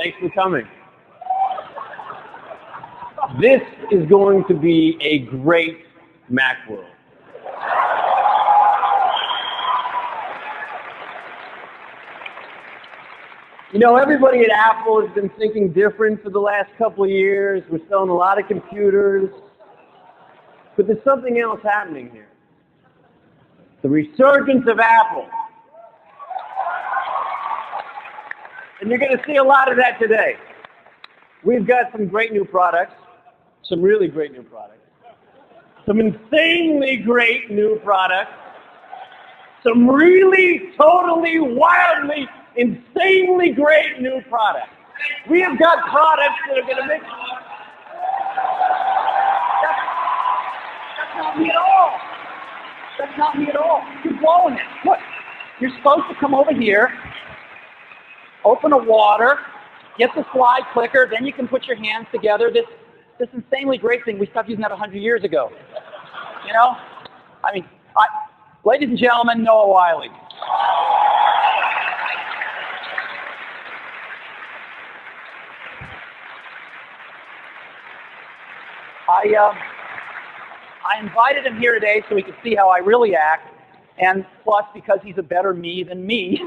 Thanks for coming. This is going to be a great Macworld. You know, everybody at Apple has been thinking different for the last couple of years. We're selling a lot of computers. But there's something else happening here. The resurgence of Apple. And you're going to see a lot of that today. We've got some great new products. Some really great new products. Some insanely great new products. Some really, totally, wildly, insanely great new products. We have got products that are going to make... That's not me at all. That's not me at all. You're blowing it. Look, you're supposed to come over here, open a water, get the slide clicker, then you can put your hands together. This insanely great thing, we stopped using that 100 years ago. You know? I mean, ladies and gentlemen, Noah Wiley. I invited him here today so he could see how I really act, and plus because he's a better me than me.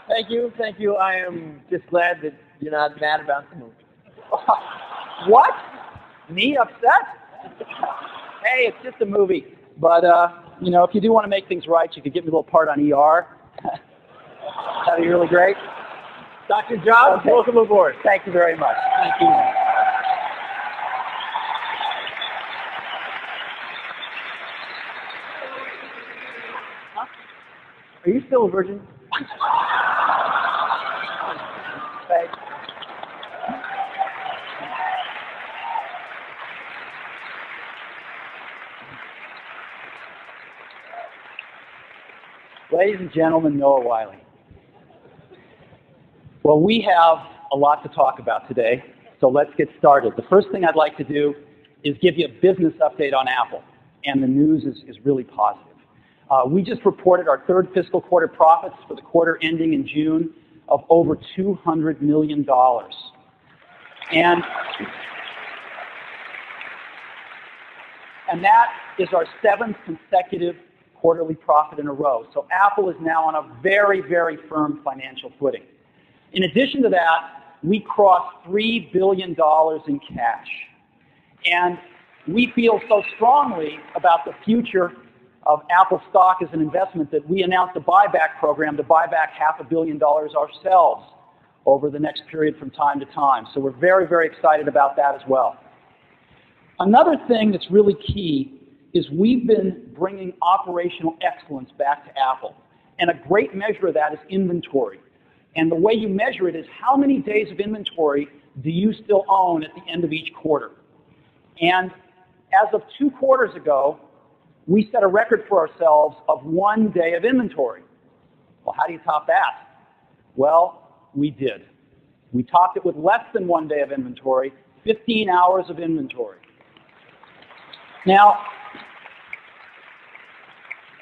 Thank you, thank you. I am just glad that you're not mad about the movie. What? Me upset? Hey, it's just a movie. But, you know, if you do want to make things right, you could give me a little part on ER. That'd be really great. Dr. Jobs, okay. Welcome aboard. Thank you very much. Thank you. Huh? Are you still a virgin? Thanks. Ladies and gentlemen, Noah Wiley. Well, we have a lot to talk about today, so let's get started. The first thing I'd like to do is give you a business update on Apple, and the news is really positive. We just reported our third fiscal quarter profits for the quarter ending in June of over $200 million. And that is our 7th consecutive quarterly profit in a row. So Apple is now on a very, very firm financial footing. In addition to that, we crossed $3 billion in cash. And we feel so strongly about the future of Apple stock as an investment that we announced a buyback program to buy back $500 million ourselves over the next period from time to time. So we're very, very excited about that as well. Another thing that's really key is we've been bringing operational excellence back to Apple. And a great measure of that is inventory. And the way you measure it is how many days of inventory do you still own at the end of each quarter. And as of 2 quarters ago, we set a record for ourselves of 1 day of inventory. Well, how do you top that? Well, we did. We topped it with less than 1 day of inventory, 15 hours of inventory. Now,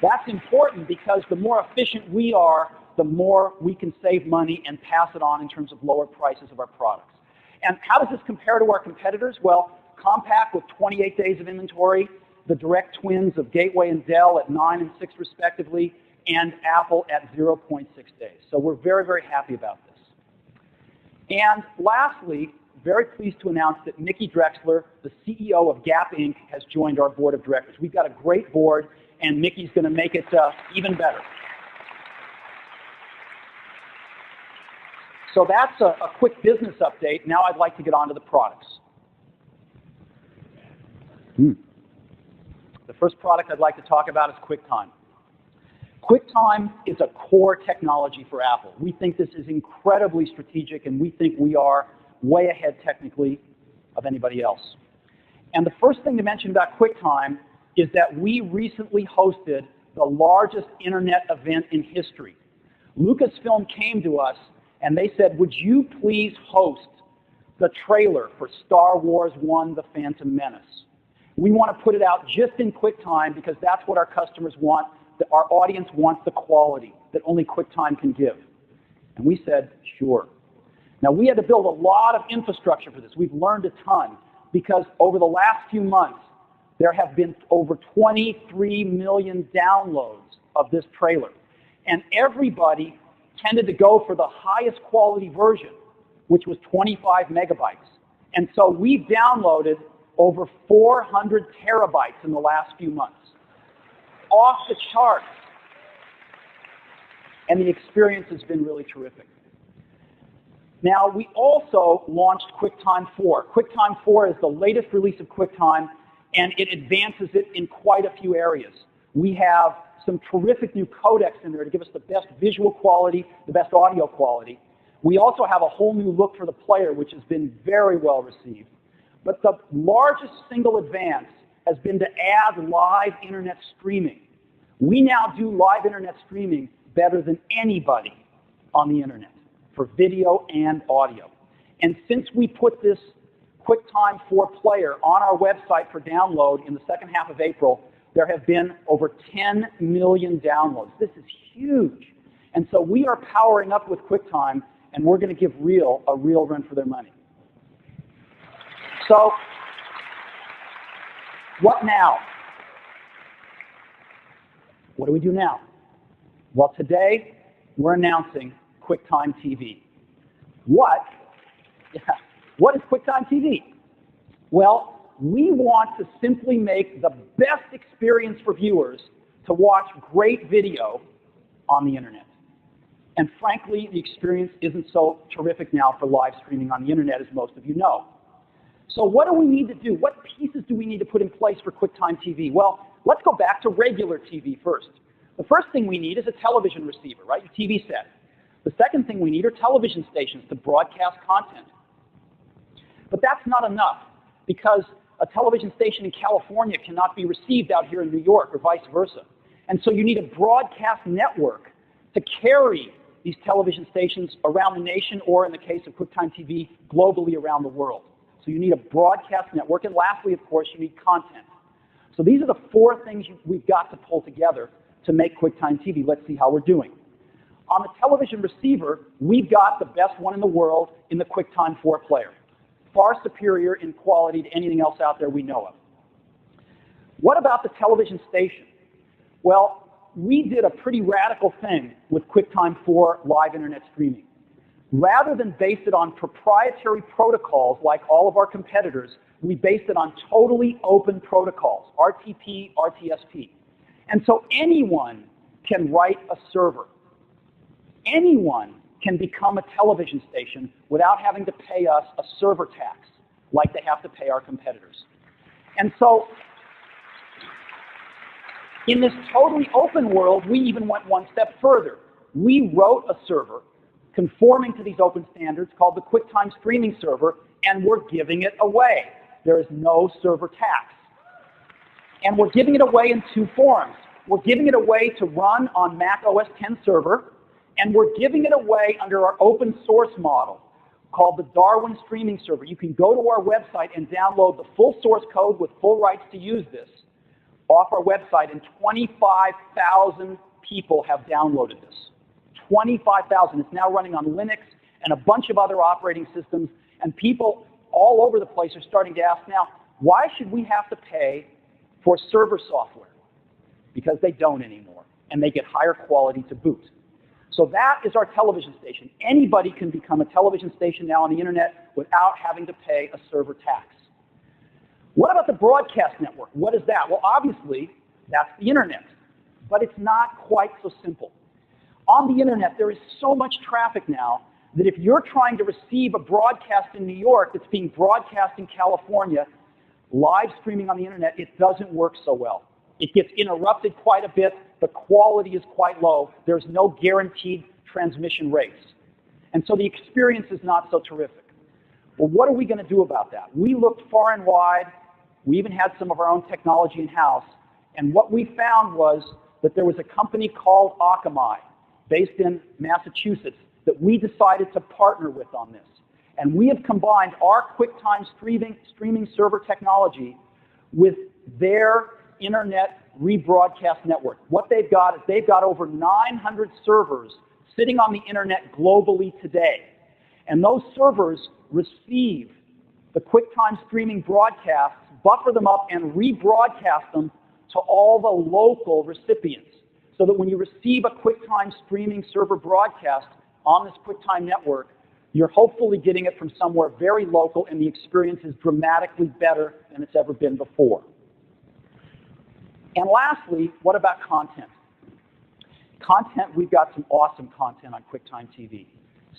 that's important because the more efficient we are, the more we can save money and pass it on in terms of lower prices of our products. And how does this compare to our competitors? Well, Compaq with 28 days of inventory, the direct twins of Gateway and Dell at 9 and 6 respectively, and Apple at 0.6 days. So we're very, very happy about this. And lastly, very pleased to announce that Mickey Drexler, the CEO of Gap Inc., has joined our board of directors. We've got a great board, and Mickey's going to make it even better. So that's a quick business update. Now I'd like to get on to the products. The first product I'd like to talk about is QuickTime. QuickTime is a core technology for Apple. We think this is incredibly strategic, and we think we are way ahead technically of anybody else. And the first thing to mention about QuickTime is that we recently hosted the largest internet event in history. Lucasfilm came to us and they said, would you please host the trailer for Star Wars I: The Phantom Menace? We want to put it out just in QuickTime because that's what our customers want. Our audience wants the quality that only QuickTime can give. And we said, sure. Now, we had to build a lot of infrastructure for this. We've learned a ton because over the last few months, there have been over 23 million downloads of this trailer. And everybody tended to go for the highest quality version, which was 25 megabytes. And so we've downloaded over 400 terabytes in the last few months. Off the charts. And the experience has been really terrific. Now, we also launched QuickTime 4. QuickTime 4 is the latest release of QuickTime, and it advances it in quite a few areas. We have some terrific new codecs in there to give us the best visual quality, the best audio quality. We also have a whole new look for the player, which has been very well received. But the largest single advance has been to add live internet streaming. We now do live internet streaming better than anybody on the internet for video and audio. And since we put this QuickTime 4 player on our website for download in the second half of April, there have been over 10 million downloads. This is huge. And so we are powering up with QuickTime, and we're going to give a real run for their money. So, what now? What do we do now? Well, today, we're announcing QuickTime TV. What is QuickTime TV? Well, we want to simply make the best experience for viewers to watch great video on the internet. And frankly, the experience isn't so terrific now for live streaming on the internet, as most of you know. So what do we need to do? What pieces do we need to put in place for QuickTime TV? Well, let's go back to regular TV first. The first thing we need is a television receiver, right? Your TV set. The second thing we need are television stations to broadcast content. But that's not enough, because a television station in California cannot be received out here in New York, or vice versa. And so you need a broadcast network to carry these television stations around the nation, or in the case of QuickTime TV, globally around the world. So you need a broadcast network. And lastly, of course, you need content. So these are the four things we've got to pull together to make QuickTime TV. Let's see how we're doing. On the television receiver, we've got the best one in the world in the QuickTime 4 player. Far superior in quality to anything else out there we know of. What about the television station? Well, we did a pretty radical thing with QuickTime 4 live internet streaming. Rather than base it on proprietary protocols like all of our competitors, we based it on totally open protocols, RTP, RTSP. And so anyone can write a server. Anyone can become a television station without having to pay us a server tax like they have to pay our competitors. And so in this totally open world, we even went one step further. We wrote a server conforming to these open standards called the QuickTime Streaming Server, and we're giving it away. There is no server tax. And we're giving it away in two forms. We're giving it away to run on Mac OS X server, and we're giving it away under our open source model called the Darwin Streaming Server. You can go to our website and download the full source code with full rights to use this off our website, and 25,000 people have downloaded this. 25,000. It's now running on Linux and a bunch of other operating systems, and people all over the place are starting to ask now, why should we have to pay for server software? Because they don't anymore, and they get higher quality to boot. So that is our television station. Anybody can become a television station now on the internet without having to pay a server tax. What about the broadcast network? What is that? Well, obviously, that's the internet. But it's not quite so simple. On the internet, there is so much traffic now that if you're trying to receive a broadcast in New York that's being broadcast in California, live streaming on the internet, it doesn't work so well. It gets interrupted quite a bit. The quality is quite low. There's no guaranteed transmission rates. And so the experience is not so terrific. Well, what are we going to do about that? We looked far and wide. We even had some of our own technology in-house. And what we found was that there was a company called Akamai, based in Massachusetts, that we decided to partner with on this. And we have combined our QuickTime streaming server technology with their internet rebroadcast network. What they've got is they've got over 900 servers sitting on the internet globally today. And those servers receive the QuickTime streaming broadcasts, buffer them up, and rebroadcast them to all the local recipients. So that when you receive a QuickTime streaming server broadcast on this QuickTime network, you're hopefully getting it from somewhere very local, and the experience is dramatically better than it's ever been before. And lastly, what about content? Content, we've got some awesome content on QuickTime TV.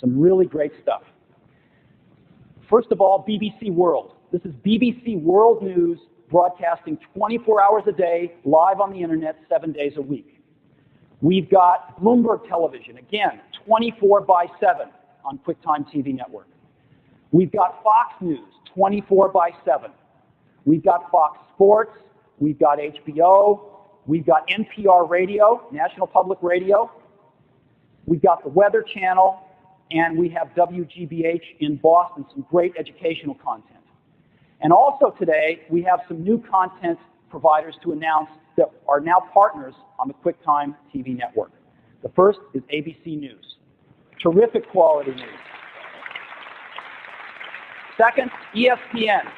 Some really great stuff. First of all, BBC World. This is BBC World News broadcasting 24 hours a day, live on the internet, 7 days a week. We've got Bloomberg Television, again, 24/7 on QuickTime TV network. We've got Fox News, 24/7. We've got Fox Sports. We've got HBO. We've got NPR Radio, National Public Radio. We've got the Weather Channel. And we have WGBH in Boston, some great educational content. And also today, we have some new content providers to announce that are now partners on the QuickTime TV network. The first is ABC News. Terrific quality news. Second, ESPN.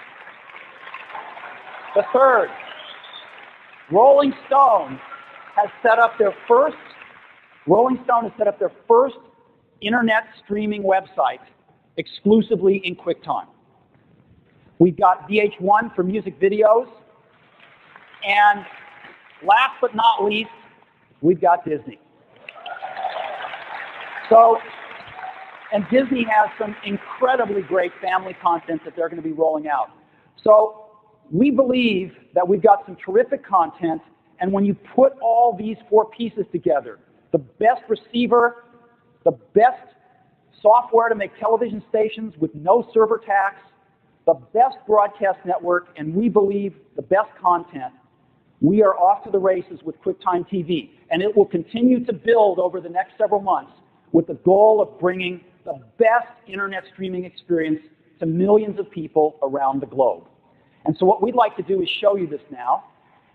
The third, Rolling Stone has set up their first internet streaming website exclusively in QuickTime. We've got VH1 for music videos. And last but not least, we've got Disney. So, and Disney has some incredibly great family content that they're going to be rolling out. So we believe that we've got some terrific content, and when you put all these four pieces together, the best receiver, the best software to make television stations with no server tax, the best broadcast network, and we believe the best content, we are off to the races with QuickTime TV. And it will continue to build over the next several months with the goal of bringing the best internet streaming experience to millions of people around the globe. And so what we'd like to do is show you this now.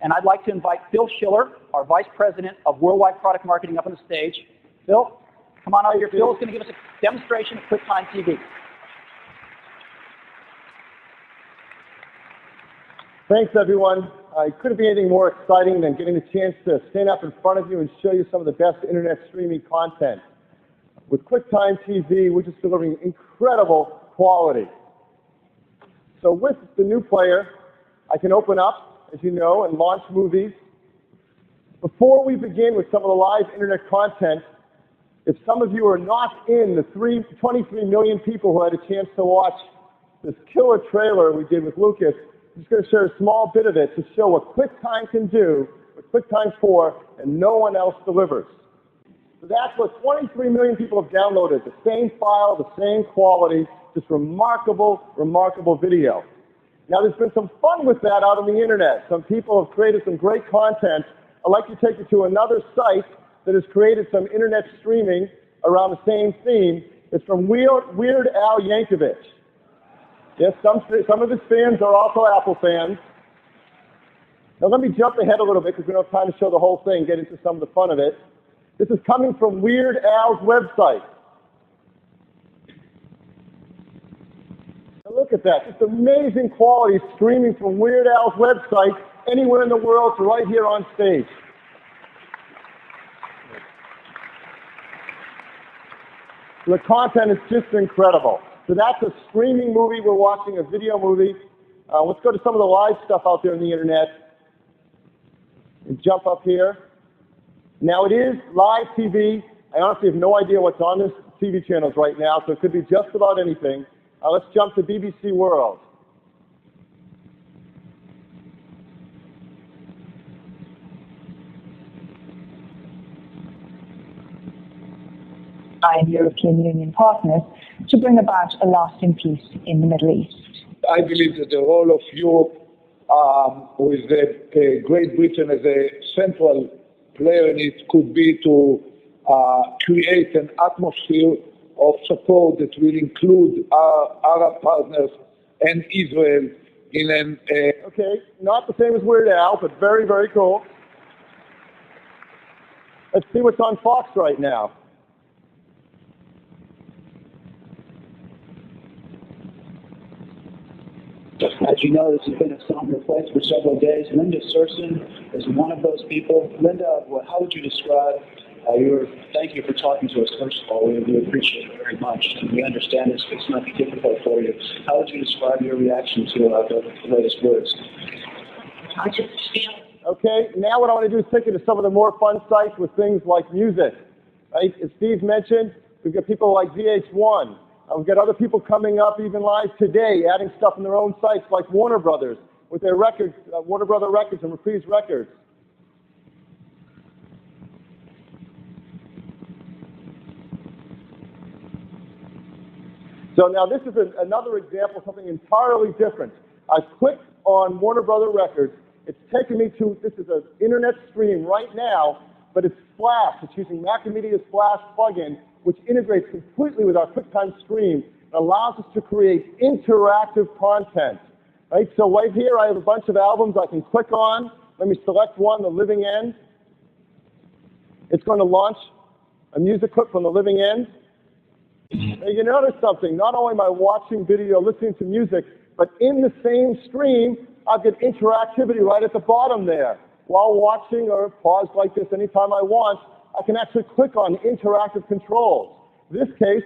And I'd like to invite Phil Schiller, our Vice President of Worldwide Product Marketing, up on the stage. Phil, come on out here. Phil is going to give us a demonstration of QuickTime TV. Thanks, everyone. It couldn't be anything more exciting than getting the chance to stand up in front of you and show you some of the best internet streaming content. With QuickTime TV, we're just delivering incredible quality. So with the new player, I can open up, as you know, and launch movies. Before we begin with some of the live internet content, if some of you are not in the 23 million people who had a chance to watch this killer trailer we did with Lucas, I'm just going to share a small bit of it to show what QuickTime can do with QuickTime 4 and no one else delivers. So that's what 23 million people have downloaded, the same file, the same quality, just remarkable, remarkable video. Now there's been some fun with that out on the internet. Some people have created some great content. I'd like to take you to another site that has created some internet streaming around the same theme. It's from Weird Al Yankovic. Yes, some of his fans are also Apple fans. Now let me jump ahead a little bit because we don't have time to show the whole thing, get into some of the fun of it. This is coming from Weird Al's website. Now look at that, just amazing quality streaming from Weird Al's website anywhere in the world to right here on stage. The content is just incredible. So that's a streaming movie. We're watching a video movie. Let's go to some of the live stuff out there on the internet. And jump up here. Now it is live TV. I honestly have no idea what's on this TV channels right now, so it could be just about anything. Let's jump to BBC World. And European Union partners to bring about a lasting peace in the Middle East. I believe that the role of Europe, with Great Britain as a central player in it, could be to create an atmosphere of support that will include our Arab partners and Israel in an... Okay, not the same as Weird Al, but very, very cool. Let's see what's on Fox right now. As you know, this has been a somber place for several days. Linda Surson is one of those people. Linda, how would you describe thank you for talking to us, first of all. We appreciate it very much. And we understand this might be difficult for you. How would you describe your reaction to the latest words? I just feel. Okay, now what I want to do is take you to some of the more fun sites with things like music. Right? As Steve mentioned, we've got people like VH1. We've got other people coming up even live today, adding stuff in their own sites like Warner Brothers with their records, Warner Brother Records and Reprise Records. So now this is another example of something entirely different. I've clicked on Warner Brother Records. It's taken me to, this is an internet stream right now, but it's Flash. It's using Macromedia's Flash plugin, which integrates completely with our QuickTime Stream and allows us to create interactive content. Right? So right here I have a bunch of albums I can click on. Let me select one, The Living End. It's going to launch a music clip from The Living End. Now you notice something, not only am I watching video, listening to music, but in the same stream, I've got interactivity right at the bottom there. While watching or pause like this anytime I want, I can actually click on interactive controls. In this case,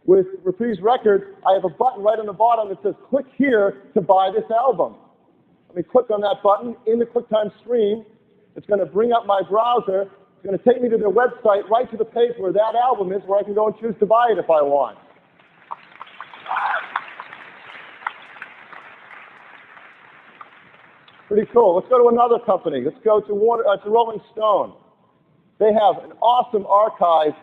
with Reprise Records, I have a button right on the bottom that says, click here to buy this album. Let me click on that button in the QuickTime Stream. It's going to bring up my browser. It's going to take me to their website, right to the page where that album is, where I can go and choose to buy it if I want. Pretty cool. Let's go to another company. Let's go to Rolling Stone. They have an awesome archive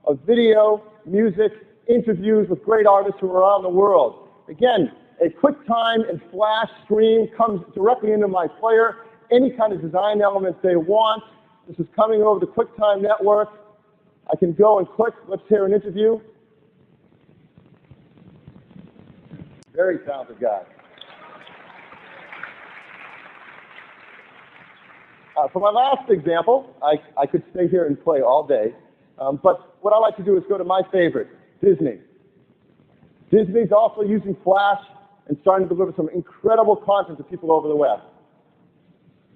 of video, music, interviews with great artists from around the world. Again, a QuickTime and Flash stream comes directly into my player. Any kind of design elements they want. This is coming over the QuickTime network. I can go and click. Let's hear an interview. Very talented guy. For my last example, I could stay here and play all day, but what I like to do is go to my favorite, Disney. Disney's also using Flash and starting to deliver some incredible content to people over the web.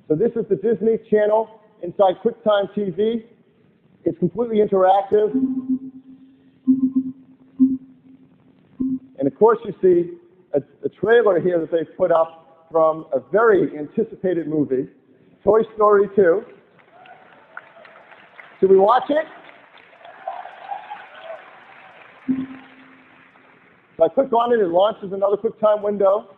So this is the Disney Channel inside QuickTime TV. It's completely interactive. And of course you see a trailer here that they've put up from a very anticipated movie, Toy Story 2. Should we watch it? So I click on it, it launches another QuickTime window.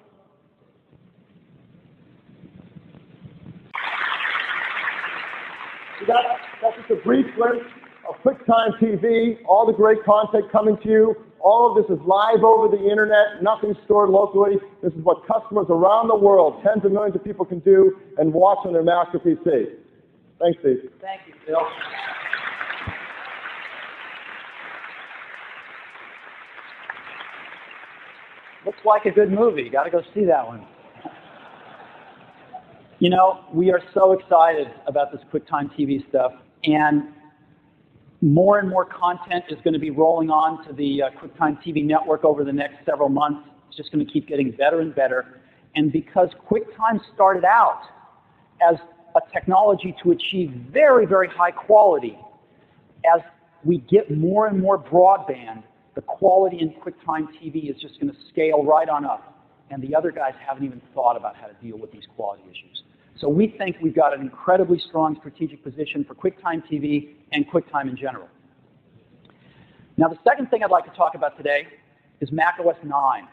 So that's just a brief glimpse of QuickTime TV, all the great content coming to you. All of this is live over the internet, nothing stored locally. This is what customers around the world, tens of millions of people can do and watch on their Master PC. Thanks, Steve. Thank you, Phil. Looks like a good movie. Got to go see that one. You know, we are so excited about this QuickTime TV stuff, and more and more content is going to be rolling on to the QuickTime TV network over the next several months. It's just going to keep getting better and better. And because QuickTime started out as a technology to achieve very, very high quality, as we get more and more broadband, the quality in QuickTime TV is just going to scale right on up. And the other guys haven't even thought about how to deal with these quality issues. So we think we've got an incredibly strong strategic position for QuickTime TV and QuickTime in general. Now, the second thing I'd like to talk about today is macOS 9.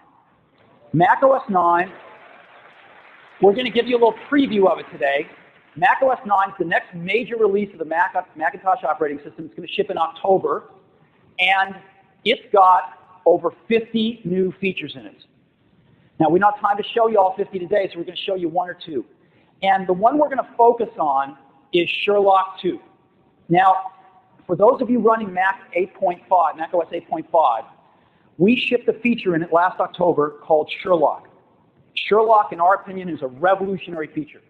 macOS 9, we're going to give you a little preview of it today. macOS 9 is the next major release of the Macintosh operating system. It's going to ship in October, and it's got over 50 new features in it. Now, we don't have time to show you all 50 today, so we're going to show you one or two. And the one we're going to focus on is Sherlock 2. Now, for those of you running macOS 8.5, we shipped a feature in it last October called Sherlock. Sherlock, in our opinion, is a revolutionary feature.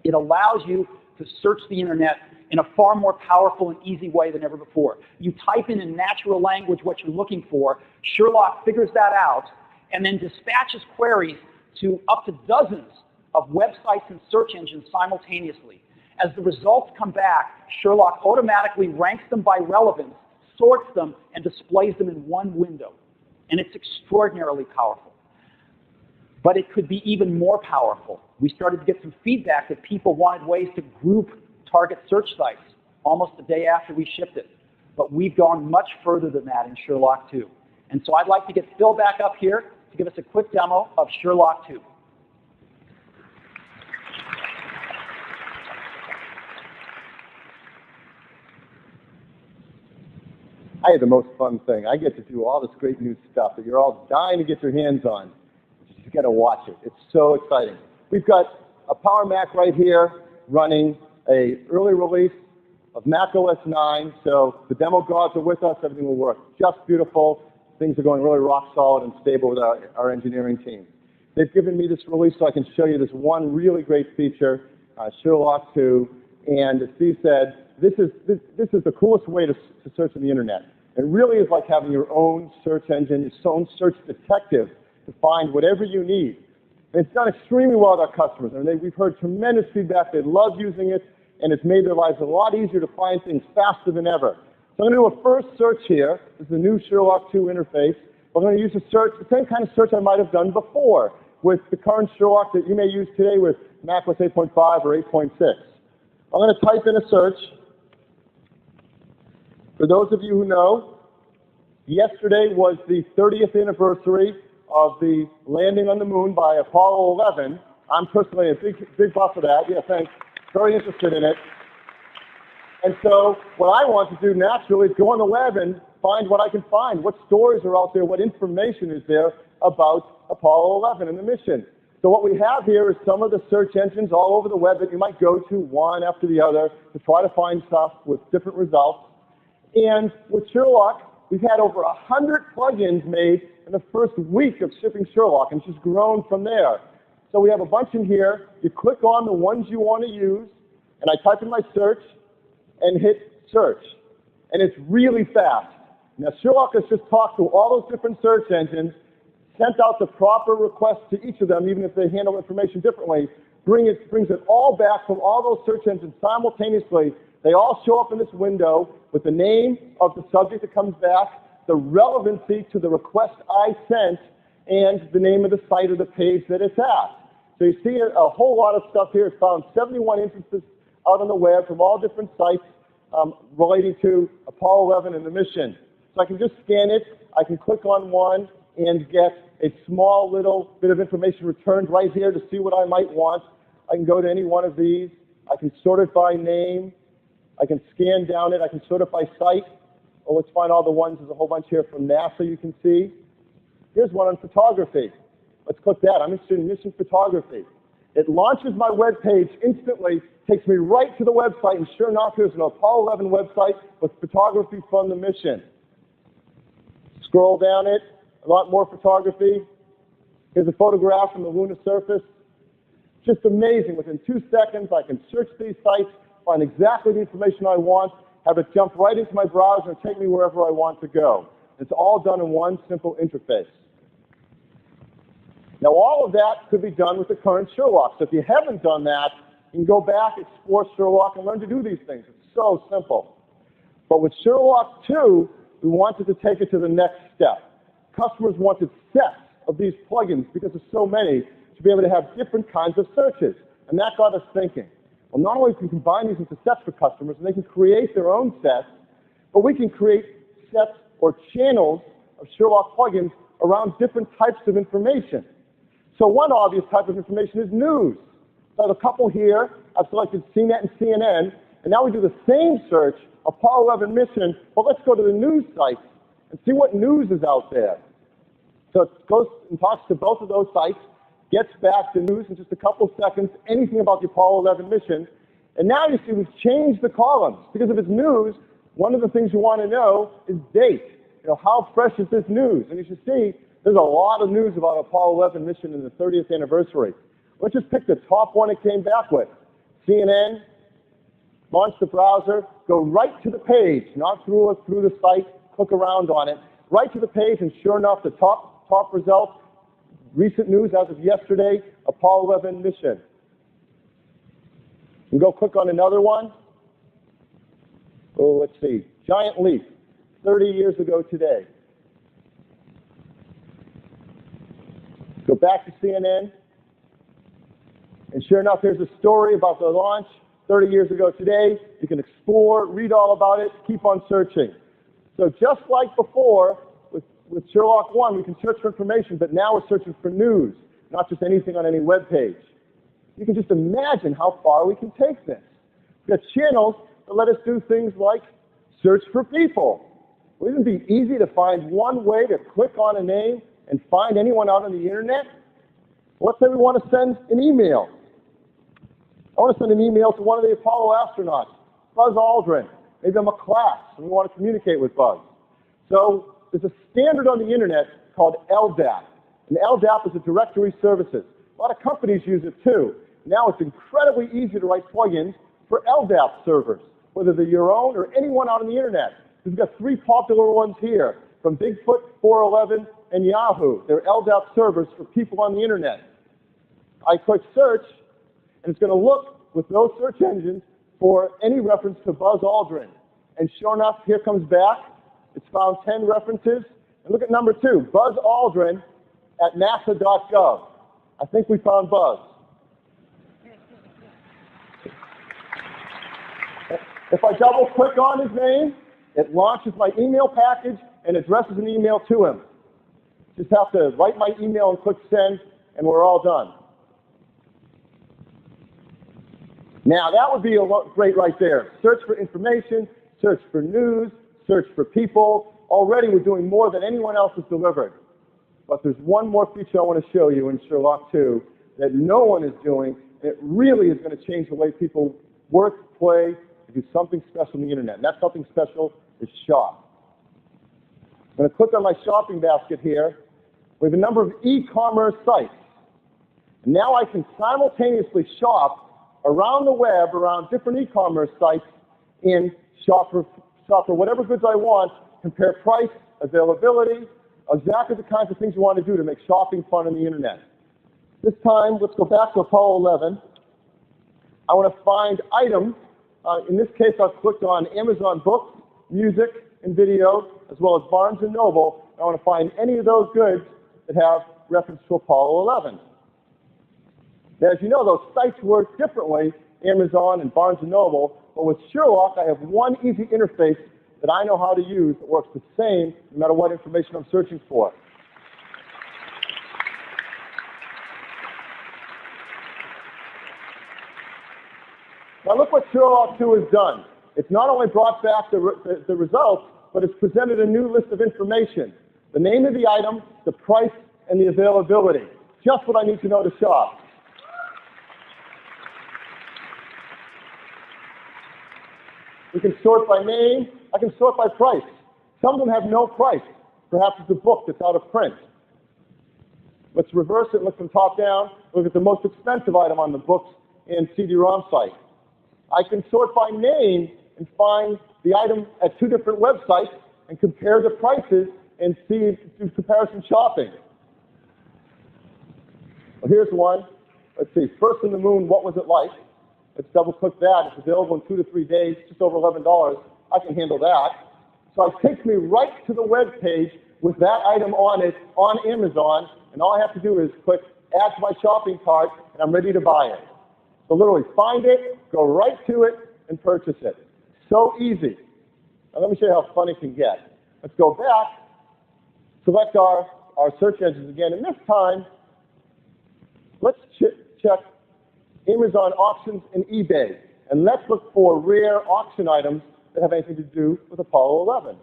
It allows you to search the internet in a far more powerful and easy way than ever before. You type in natural language what you're looking for, Sherlock figures that out, and then dispatches queries to up to dozens of websites and search engines simultaneously. As the results come back, Sherlock automatically ranks them by relevance, sorts them, and displays them in one window. And it's extraordinarily powerful. But it could be even more powerful. We started to get some feedback that people wanted ways to group target search sites almost the day after we shipped it. But we've gone much further than that in Sherlock 2. And so I'd like to get Phil back up here to give us a quick demo of Sherlock 2. I had the most fun thing. I get to do all this great new stuff that you're all dying to get your hands on. You just got to watch it. It's so exciting. We've got a Power Mac right here running a early release of Mac OS 9. So the demo gods are with us. Everything will work just beautiful. Things are going really rock solid and stable with our engineering team. They've given me this release so I can show you this one really great feature, Sherlock 2. And as Steve said, this is the coolest way to search on the internet. It really is like having your own search engine, your own search detective to find whatever you need. And it's done extremely well with our customers. I mean, we've heard tremendous feedback. They love using it, and it's made their lives a lot easier to find things faster than ever. So I'm going to do a first search here. This is the new Sherlock 2 interface. I'm going to use a search, the same kind of search I might have done before with the current Sherlock that you may use today with macOS 8.5 or 8.6. I'm going to type in a search. For those of you who know, yesterday was the 30th anniversary of the landing on the moon by Apollo 11. I'm personally a big buff of that. Yeah, thanks. Very interested in it. And so what I want to do naturally is go on the web and find what I can find. What stories are out there? What information is there about Apollo 11 and the mission? So what we have here is some of the search engines all over the web that you might go to one after the other to try to find stuff with different results. And with Sherlock, we've had over 100 plugins made in the first week of shipping Sherlock, and it's just grown from there. So we have a bunch in here. You click on the ones you want to use, and I type in my search and hit search. And it's really fast. Now, Sherlock has just talked to all those different search engines, sent out the proper requests to each of them, even if they handle information differently, brings it all back from all those search engines simultaneously. They all show up in this window with the name of the subject that comes back, the relevancy to the request I sent, and the name of the site or the page that it's at. So you see a whole lot of stuff here. It's found 71 instances out on the web from all different sites relating to Apollo 11 and the mission. So I can just scan it. I can click on one and get a small little bit of information returned right here to see what I might want. I can go to any one of these. I can sort it by name. I can scan down it. I can sort it by site. Oh, let's find all the ones. There's a whole bunch here from NASA you can see. Here's one on photography. Let's click that. I'm interested in mission photography. It launches my web page instantly, takes me right to the website, and sure enough, here's an Apollo 11 website with photography from the mission. Scroll down it, a lot more photography. Here's a photograph from the lunar surface. Just amazing. Within 2 seconds, I can search these sites, find exactly the information I want, have it jump right into my browser and take me wherever I want to go. It's all done in one simple interface. Now, all of that could be done with the current Sherlock. So if you haven't done that, you can go back, explore Sherlock, and learn to do these things. It's so simple. But with Sherlock 2, we wanted to take it to the next step. Customers wanted sets of these plugins, because there's so many, to be able to have different kinds of searches. And that got us thinking. Well, not only can we combine these into sets for customers, and they can create their own sets, but we can create sets or channels of Sherlock plugins around different types of information. So one obvious type of information is news. So I have a couple here. I've selected CNET and CNN, and now we do the same search, Apollo 11 mission, but let's go to the news sites and see what news is out there. So it goes and talks to both of those sites, gets back the news in just a couple seconds, anything about the Apollo 11 mission, and now you see we've changed the columns. Because if it's news, one of the things you want to know is date. You know, how fresh is this news? And you should see there's a lot of news about Apollo 11 mission in the 30th anniversary. Let's just pick the top one it came back with. CNN, launch the browser, go right to the page, not through the site, click around on it, right to the page, and sure enough, the top result, Recent news as of yesterday, Apollo 11 mission. You can go click on another one. Oh, let's see. Giant leap, 30 years ago today. Go back to CNN. And sure enough, there's a story about the launch 30 years ago today. You can explore, read all about it, keep on searching. So just like before, with Sherlock 1, we can search for information, but now we're searching for news, not just anything on any web page. You can just imagine how far we can take this. We've got channels that let us do things like search for people. Wouldn't it be easy to find one way to click on a name and find anyone out on the internet? Let's say we want to send an email. I want to send an email to one of the Apollo astronauts, Buzz Aldrin. Maybe I'm a class and we want to communicate with Buzz. So there's a standard on the internet called LDAP. And LDAP is a directory services. A lot of companies use it too. Now it's incredibly easy to write plugins for LDAP servers, whether they're your own or anyone out on the internet. We've got 3 popular ones here from Bigfoot, 411, and Yahoo. They're LDAP servers for people on the internet. I click search, and it's going to look with those search engines for any reference to Buzz Aldrin. And sure enough, here comes back. It's found 10 references. And look at number 2, Buzz Aldrin at nasa.gov. I think we found Buzz. If I double click on his name, it launches my email package and addresses an email to him. Just have to write my email and click send, and we're all done. Now, that would be great right there. Search for information, search for news, search for people. Already we're doing more than anyone else has delivered. But there's one more feature I want to show you in Sherlock 2 that no one is doing, and it really is going to change the way people work, play, and do something special on the internet. And that something special is shop. I'm going to click on my shopping basket here. We have a number of e-commerce sites. And now I can simultaneously shop around the web, around different e-commerce sites, and shop for whatever goods I want, compare price, availability, exactly the kinds of things you want to do to make shopping fun on the internet. This time, let's go back to Apollo 11. I want to find items. In this case, I've clicked on Amazon Books, Music, and Video, as well as Barnes & Noble. I want to find any of those goods that have reference to Apollo 11. Now, as you know, those sites work differently, Amazon and Barnes & Noble, but with Sherlock, I have one easy interface that I know how to use that works the same no matter what information I'm searching for. Now look what Sherlock 2 has done. It's not only brought back the results, but it's presented a new list of information. The name of the item, the price, and the availability. Just what I need to know to shop. We can sort by name. I can sort by price. Some of them have no price. Perhaps it's a book that's out of print. Let's reverse it and look from top down. Look at the most expensive item on the books and CD-ROM site. I can sort by name and find the item at 2 different websites and compare the prices and do comparison shopping. Well, here's one. Let's see. First in the Moon, what was it like? Let's double click that. It's available in 2 to 3 days, just over $11. I can handle that. So it takes me right to the web page with that item on it on Amazon, and all I have to do is click add to my shopping cart, and I'm ready to buy it. So literally find it, go right to it, and purchase it. So easy. Now let me show you how fun it can get. Let's go back, select our search engines again, and this time, let's check Amazon auctions and eBay. And let's look for rare auction items that have anything to do with Apollo 11.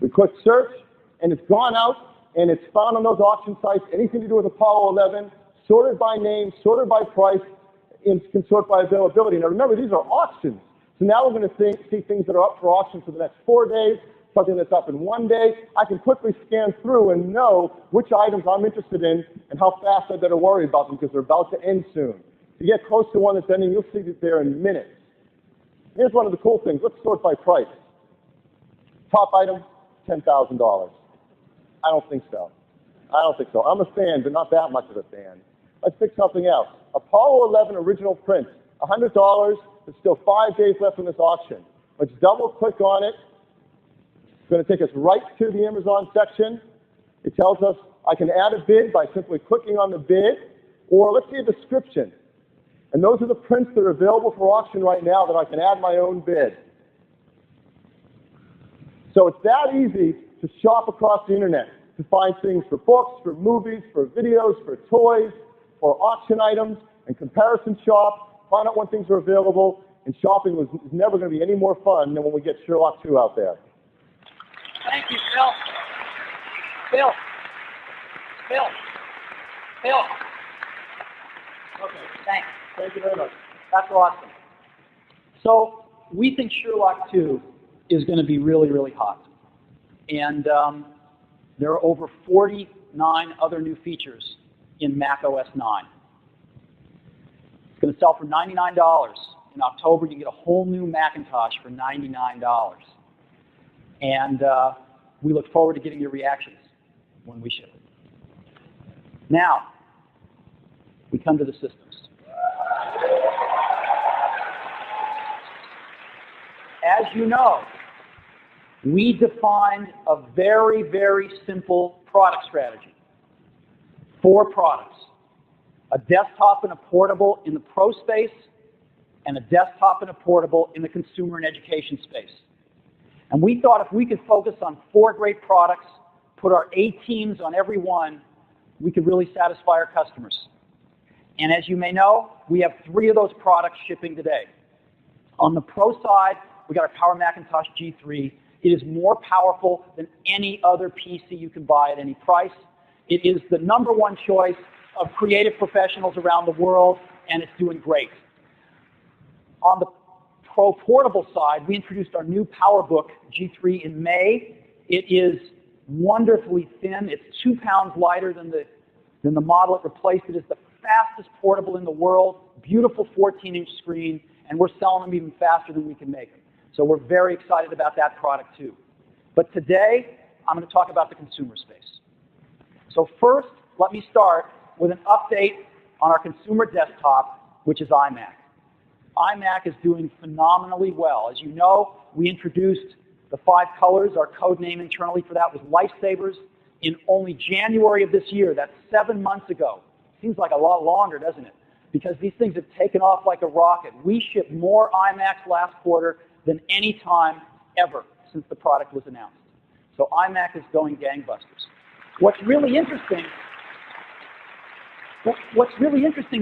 We click search, and it's gone out, and it's found on those auction sites anything to do with Apollo 11, sorted by name, sorted by price, and can sort by availability. Now remember, these are auctions. So now we're going to see things that are up for auction for the next 4 days, something that's up in 1 day. I can quickly scan through and know which items I'm interested in and how fast I better worry about them because they're about to end soon. If you get close to one that's ending, you'll see it there in minutes. Here's one of the cool things. Let's sort by price. Top item, $10,000. I don't think so. I don't think so. I'm a fan, but not that much of a fan. Let's pick something else. Apollo 11 original print, $100. There's still 5 days left on this auction. Let's double click on it. It's going to take us right to the Amazon section. It tells us I can add a bid by simply clicking on the bid, or let's see a description. And those are the prints that are available for auction right now that I can add my own bid. So it's that easy to shop across the internet, to find things for books, for movies, for videos, for toys, for auction items, and comparison shop, find out when things are available, and shopping is never going to be any more fun than when we get Sherlock 2 out there. Thank you, Phil. Phil. Phil. Phil. Okay, thanks. Thank you very much. That's awesome. So we think Sherlock 2 is going to be really, really hot. And there are over 49 other new features in Mac OS 9. It's going to sell for $99. In October, you can get a whole new Macintosh for $99. And we look forward to getting your reactions when we ship it. Now, we come to the systems. As you know, we defined a very, very simple product strategy. 4 products. A desktop and a portable in the pro space, and a desktop and a portable in the consumer and education space. And we thought if we could focus on 4 great products, put our A teams on every one, we could really satisfy our customers. And as you may know, we have 3 of those products shipping today. On the pro side, we got our Power Macintosh G3. It is more powerful than any other PC you can buy at any price. It is the #1 choice of creative professionals around the world, and it's doing great. On the Pro portable side, we introduced our new PowerBook G3 in May. It is wonderfully thin. It's 2 pounds lighter than the model it replaced. It is the fastest portable in the world, beautiful 14-inch screen, and we're selling them even faster than we can make them. So we're very excited about that product too. But today, I'm going to talk about the consumer space. So first, let me start with an update on our consumer desktop, which is iMac. iMac is doing phenomenally well. As you know, we introduced the 5 colors. Our code name internally for that was Lifesavers in only January of this year. That's 7 months ago. Seems like a lot longer, doesn't it? Because these things have taken off like a rocket. We shipped more iMacs last quarter than any time ever since the product was announced. So iMac is going gangbusters. What's really interesting,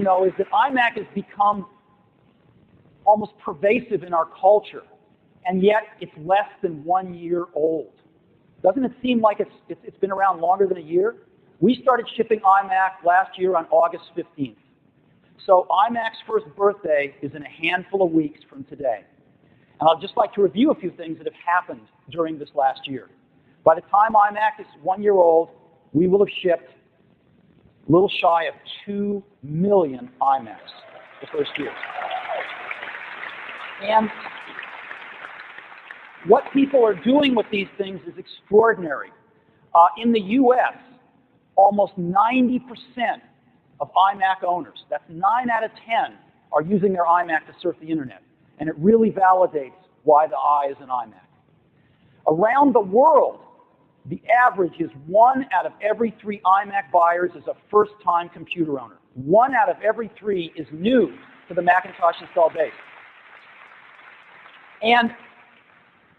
though, is that iMac has become almost pervasive in our culture, and yet it's less than 1 year old. Doesn't it seem like it's been around longer than a year? We started shipping iMac last year on August 15th. So iMac's first birthday is in a handful of weeks from today. And I'd just like to review a few things that have happened during this last year. By the time iMac is 1 year old, we will have shipped a little shy of 2 million iMacs the first year. And what people are doing with these things is extraordinary. In the US, almost 90% of iMac owners, that's 9 out of 10, are using their iMac to surf the internet. And it really validates why the I is an iMac. Around the world, the average is 1 out of every 3 iMac buyers is a first-time computer owner. 1 out of every 3 is new to the Macintosh install base. And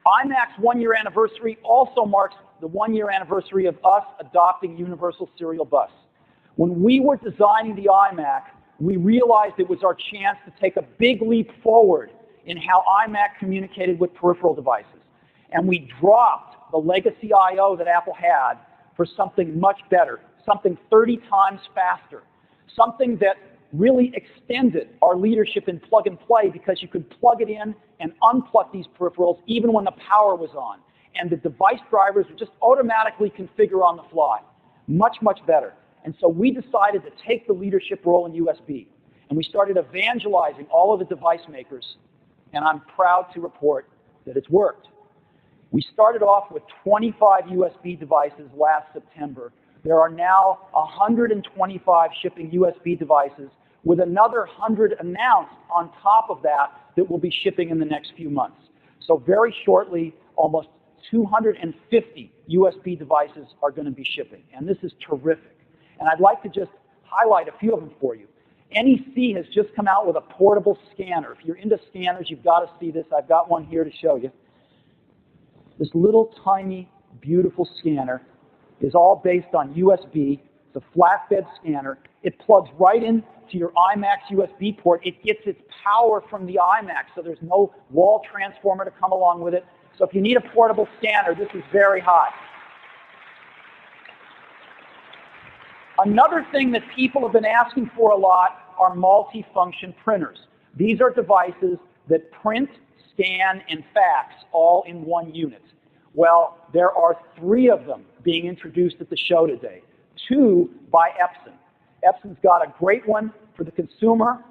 iMac's 1-year anniversary also marks the 1-year anniversary of us adopting Universal Serial Bus. When we were designing the iMac, we realized it was our chance to take a big leap forward in how iMac communicated with peripheral devices. And we dropped the legacy I/O that Apple had for something much better, something 30 times faster, something that really extended our leadership in plug and play because you could plug it in and unplug these peripherals even when the power was on. And the device drivers would just automatically configure on the fly. Much, much better. And so we decided to take the leadership role in USB. And we started evangelizing all of the device makers. And I'm proud to report that it's worked. We started off with 25 USB devices last September. There are now 125 shipping USB devices, with another 100 announced on top of that that will be shipping in the next few months. So very shortly, almost 250 USB devices are going to be shipping, and this is terrific. And I'd like to just highlight a few of them for you. NEC has just come out with a portable scanner. If you're into scanners, you've got to see this. I've got one here to show you. This little tiny, beautiful scanner is all based on USB. It's a flatbed scanner. It plugs right into your iMac's USB port. It gets its power from the iMac, so there's no wall transformer to come along with it. So if you need a portable scanner, this is very hot. Another thing that people have been asking for a lot are multi-function printers. These are devices that print, scan, and fax all in one unit. Well, there are 3 of them being introduced at the show today. 2 by Epson. Epson's got a great one for the consumer.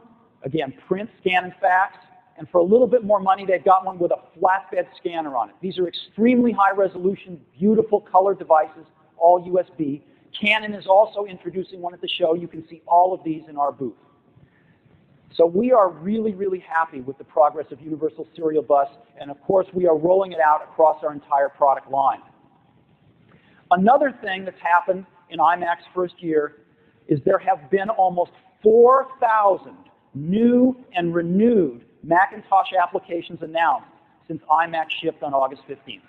Again, print, scan, and fax. And for a little bit more money, they've got one with a flatbed scanner on it. These are extremely high-resolution, beautiful color devices, all USB. Canon is also introducing one at the show. You can see all of these in our booth. So we are really, really happy with the progress of Universal Serial Bus, and of course we are rolling it out across our entire product line. Another thing that's happened in iMac's first year is there have been almost 4,000 new and renewed Macintosh applications announced since iMac shipped on August 15th.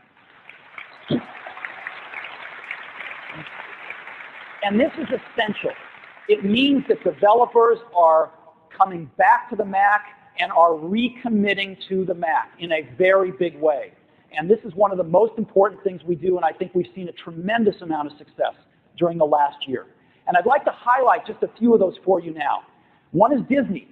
And this is essential. It means that developers are coming back to the Mac and are recommitting to the Mac in a very big way. And this is one of the most important things we do, and I think we've seen a tremendous amount of success during the last year. And I'd like to highlight just a few of those for you now. One is Disney.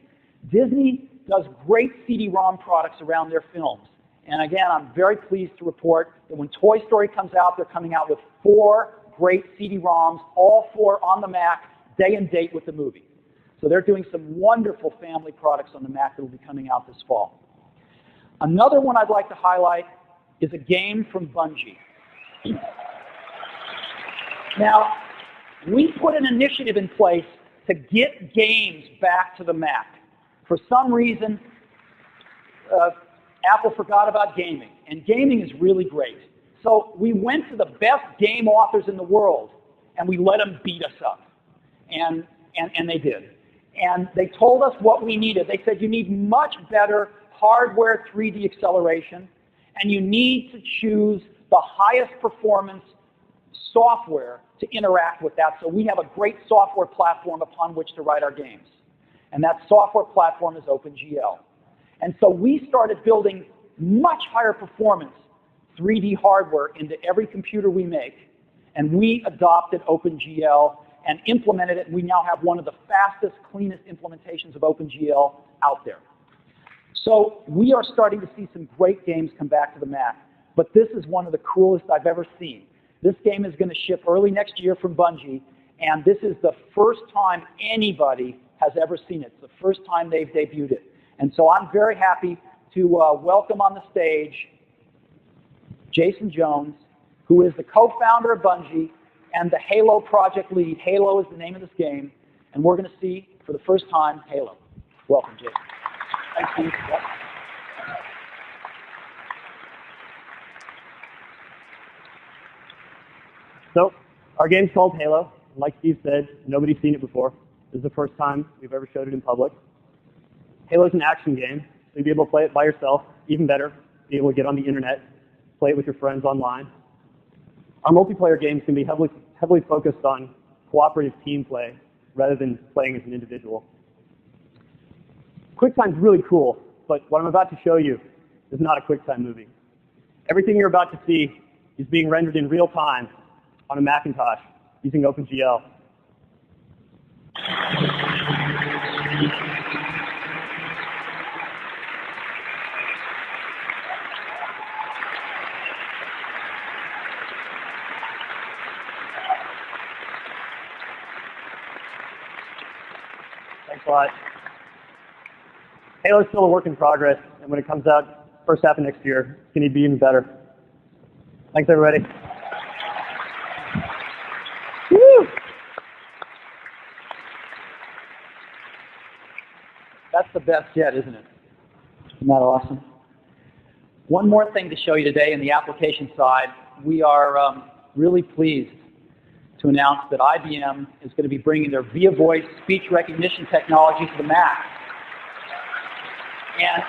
Disney does great CD-ROM products around their films. And again, I'm very pleased to report that when Toy Story comes out, they're coming out with 4 great CD-ROMs, all 4 on the Mac, day and date with the movie. So they're doing some wonderful family products on the Mac that will be coming out this fall. Another one I'd like to highlight is a game from Bungie. Now, we put an initiative in place to get games back to the Mac. For some reason, Apple forgot about gaming, and gaming is really great. So we went to the best game authors in the world, and we let them beat us up. And they did. And they told us what we needed. They said you need much better hardware 3D acceleration, and you need to choose the highest performance software to interact with that. So we have a great software platform upon which to write our games. And that software platform is OpenGL. And so we started building much higher performance 3D hardware into every computer we make, and we adopted OpenGL and implemented it. We now have one of the fastest, cleanest implementations of OpenGL out there. So we are starting to see some great games come back to the Mac, but this is one of the coolest I've ever seen. This game is going to ship early next year from Bungie, and this is the first time anybody has ever seen it. It's the first time they've debuted it. And so I'm very happy to welcome on the stage Jason Jones, who is the co-founder of Bungie and the Halo project lead. Halo is the name of this game, and we're going to see, for the first time, Halo. Welcome, Jason. Thanks, Steve. Yep. So, our game's called Halo. Like Steve said, nobody's seen it before. This is the first time we've ever showed it in public. Halo's an action game, so you'll be able to play it by yourself, even better, be able to get on the internet, play it with your friends online. Our multiplayer games can be heavily focused on cooperative team play rather than playing as an individual. QuickTime's really cool, but what I'm about to show you is not a QuickTime movie. Everything you're about to see is being rendered in real time on a Macintosh using OpenGL. Thanks a lot. Halo's still a work in progress, and when it comes out first half of next year, it's going to be even better. Thanks, everybody. Woo! That's the best yet, isn't it? Isn't that awesome? One more thing to show you today in the application side. We are really pleased to announce that IBM is going to be bringing their VIA Voice speech recognition technology to the Mac. And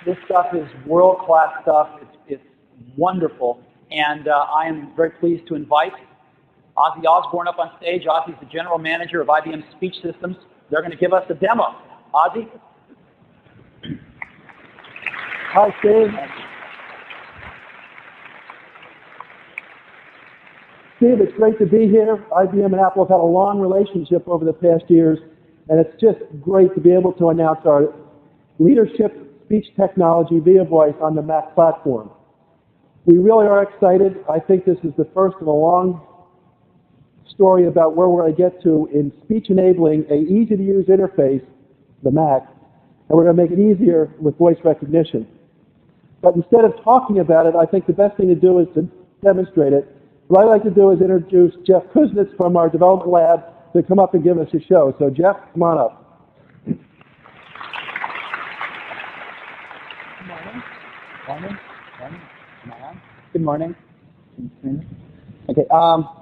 this stuff is world-class stuff. It's wonderful. And I am very pleased to invite Ozzy Osbourne up on stage. Ozzy's the general manager of IBM Speech Systems. They're going to give us a demo. Ozzy? Hi, Steve. Steve, it's great to be here. IBM and Apple have had a long relationship over the past years, and it's just great to be able to announce our leadership speech technology VIA Voice on the Mac platform. We really are excited. I think this is the first of a long story about where we're going to get to in speech enabling an easy-to-use interface, the Mac, and we're going to make it easier with voice recognition. But instead of talking about it, I think the best thing to do is to demonstrate it. What I'd like to do is introduce Jeff Kuznets from our development lab to come up and give us a show. So Jeff, come on up. Good morning. Good morning. Okay,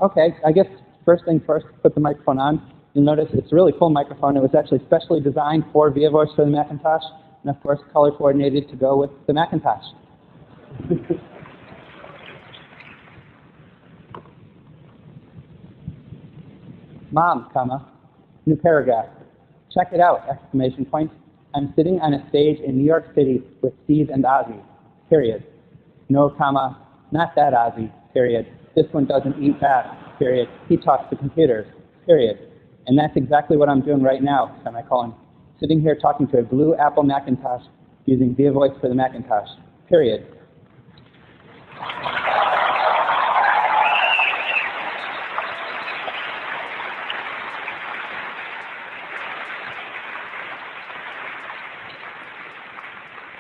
okay, I guess first thing first, put the microphone on. You'll notice it's a really cool microphone. It was actually specially designed for VIA Voice for the Macintosh, and of course color coordinated to go with the Macintosh. Mom, comma, new paragraph. Check it out, exclamation point. I'm sitting on a stage in New York City with Steve and Ozzy, period. No, comma, not that Ozzy, period. This one doesn't eat that, period. He talks to computers, period. And that's exactly what I'm doing right now, semicolon. Sitting here talking to a blue Apple Macintosh using VIA Voice for the Macintosh, period.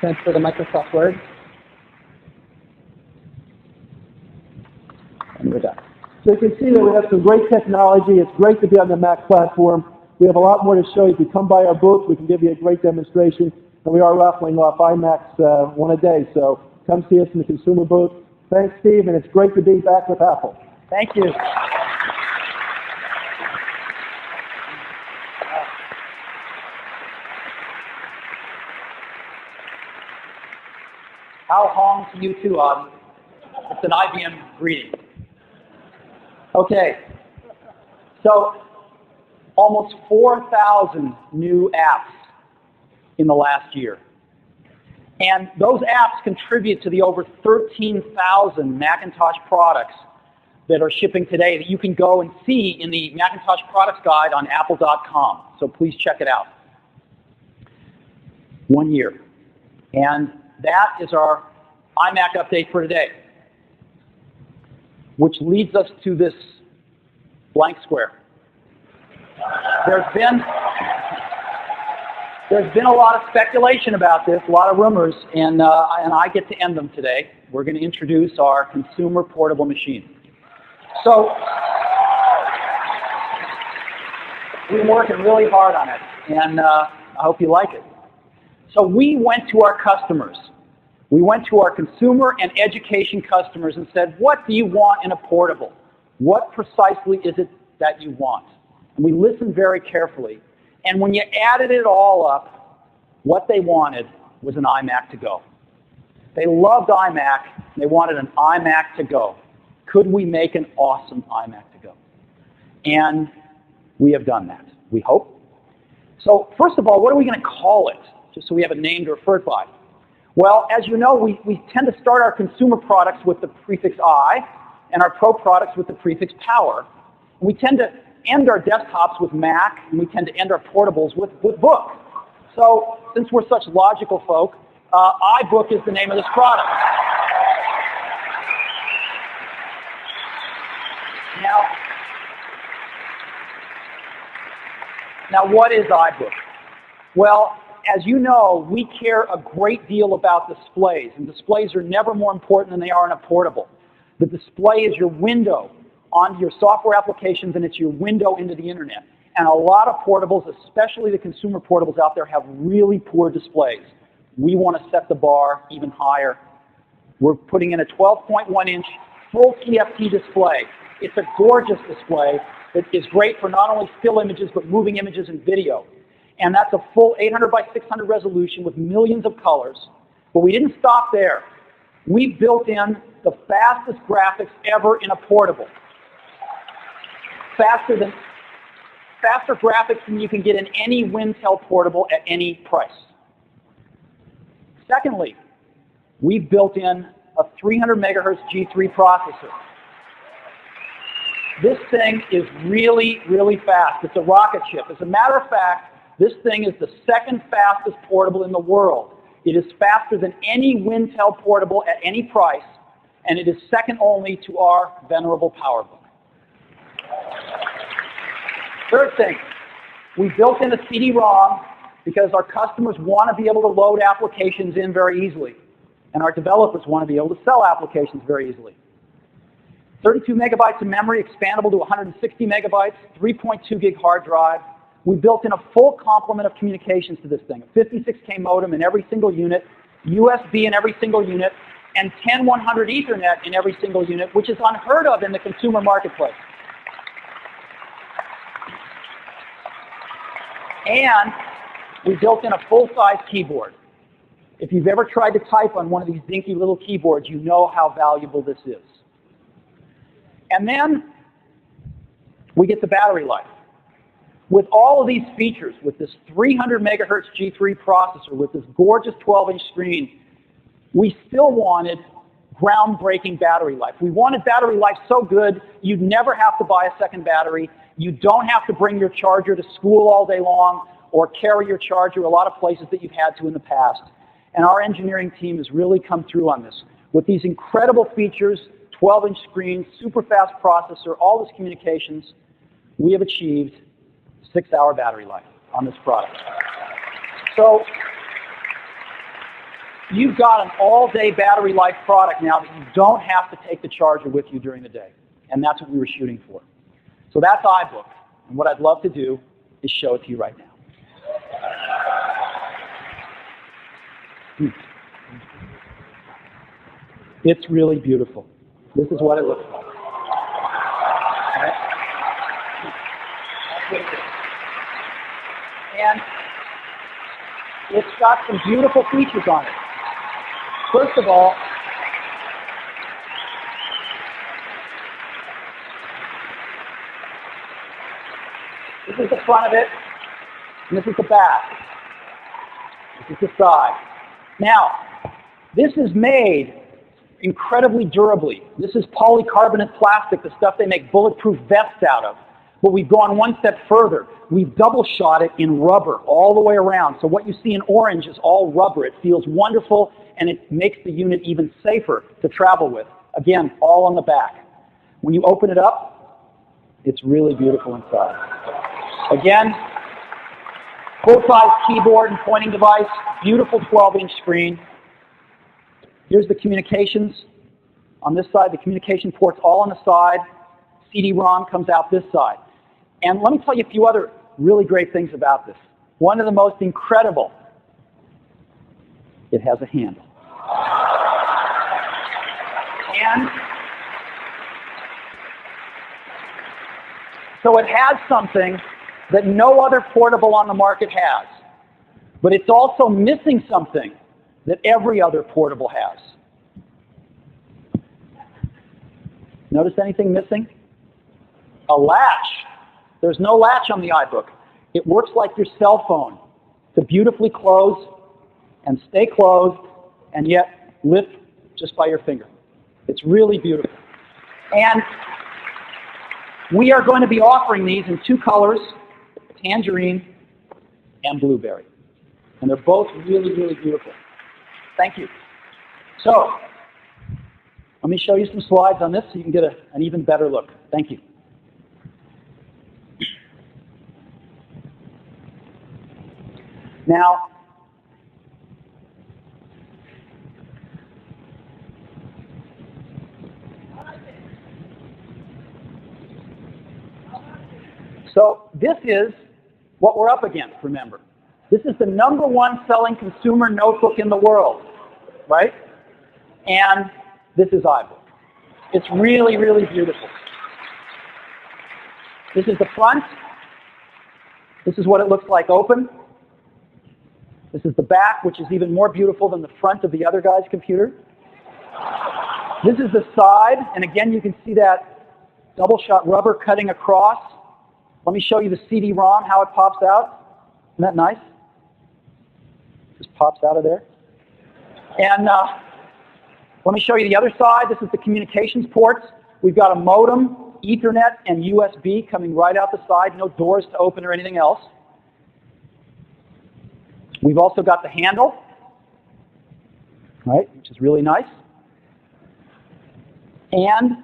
Transfer to Microsoft Word. And we're done. So you can see that we have some great technology. It's great to be on the Mac platform. We have a lot more to show you. If you come by our booth, we can give you a great demonstration. And we are raffling off iMacs one a day. So come see us in the consumer booth. Thanks, Steve, and it's great to be back with Apple. Thank you. How hong to you too, Ozzy. It's an IBM greeting. Okay, so almost 4,000 new apps in the last year. And those apps contribute to the over 13,000 Macintosh products that are shipping today that you can go and see in the Macintosh Products Guide on apple.com. So please check it out. 1 year. And that is our iMac update for today, which leads us to this blank square. There's been a lot of speculation about this, a lot of rumors, and I get to end them today. We're going to introduce our consumer portable machine. So we've been working really hard on it, and I hope you like it. So we went to our customers. We went to our consumer and education customers and said, what do you want in a portable? What precisely is it that you want? And we listened very carefully. And when you added it all up, what they wanted was an iMac to go. They loved iMac. They wanted an iMac to go. Could we make an awesome iMac to go? And we have done that, we hope. So first of all, what are we going to call it? Just so we have a name to refer it by. Well, as you know, we tend to start our consumer products with the prefix I, and our pro products with the prefix power. And we tend to end our desktops with Mac, and we tend to end our portables with book. So since we're such logical folk, iBook is the name of this product. Now what is iBook? Well, as you know, we care a great deal about displays, and displays are never more important than they are in a portable. The display is your window onto your software applications, and it's your window into the internet. And a lot of portables, especially the consumer portables out there, have really poor displays. We want to set the bar even higher. We're putting in a 12.1-inch full TFT display. It's a gorgeous display that is great for not only still images, but moving images and video. And that's a full 800 by 600 resolution with millions of colors. But we didn't stop there. We built in the fastest graphics ever in a portable. Faster graphics than you can get in any Wintel portable at any price. Secondly, we've built in a 300 megahertz G3 processor. This thing is really, really fast. It's a rocket ship. As a matter of fact, this thing is the second fastest portable in the world. It is faster than any Wintel portable at any price, and it is second only to our venerable PowerBook. Third thing, we built in a CD-ROM because our customers want to be able to load applications in very easily, and our developers want to be able to sell applications very easily. 32 megabytes of memory, expandable to 160 megabytes, 3.2 gig hard drive. We built in a full complement of communications to this thing, a 56K modem in every single unit, USB in every single unit, and 10100 Ethernet in every single unit, which is unheard of in the consumer marketplace. And we built in a full-size keyboard. If you've ever tried to type on one of these dinky little keyboards, you know how valuable this is. And then we get the battery life. With all of these features, with this 300 megahertz G3 processor, with this gorgeous 12-inch screen, we still wanted groundbreaking battery life. We wanted battery life so good, you'd never have to buy a second battery. You don't have to bring your charger to school all day long or carry your charger a lot of places that you've had to in the past. And our engineering team has really come through on this. With these incredible features, 12-inch screen, super fast processor, all this communications, we have achieved 6-hour battery life on this product. So you've got an all-day battery life product now that you don't have to take the charger with you during the day. And that's what we were shooting for. So that's iBook. And what I'd love to do is show it to you right now. It's really beautiful. This is what it looks like. Right? That's what it is. And it's got some beautiful features on it. First of all, this is the front of it, and this is the back. This is the side. Now, this is made incredibly durably. This is polycarbonate plastic, the stuff they make bulletproof vests out of. But we've gone one step further. We've double shot it in rubber all the way around. So what you see in orange is all rubber. It feels wonderful, and it makes the unit even safer to travel with. Again, all on the back. When you open it up, it's really beautiful inside. Again, full-size keyboard and pointing device, beautiful 12-inch screen. Here's the communications. On this side, the communication ports all on the side. CD-ROM comes out this side. And let me tell you a few other really great things about this. One of the most incredible, it has a handle. And so it has something that no other portable on the market has. But it's also missing something that every other portable has. Notice anything missing? A latch. There's no latch on the iBook. It works like your cell phone to beautifully close and stay closed and yet lift just by your finger. It's really beautiful. And we are going to be offering these in 2 colors, tangerine and blueberry. And they're both really, really beautiful. Thank you. So, let me show you some slides on this so you can get an even better look. Thank you. Now, this is what we're up against, remember. This is the #1 selling consumer notebook in the world, right? And this is iBook. It's really, really beautiful. This is the front. This is what it looks like open. This is the back, which is even more beautiful than the front of the other guy's computer. This is the side, and again you can see that double-shot rubber cutting across. Let me show you the CD-ROM, how it pops out. Isn't that nice? Just pops out of there. And let me show you the other side. This is the communications ports. We've got a modem, Ethernet, and USB coming right out the side. No doors to open or anything else. We've also got the handle, right, which is really nice. And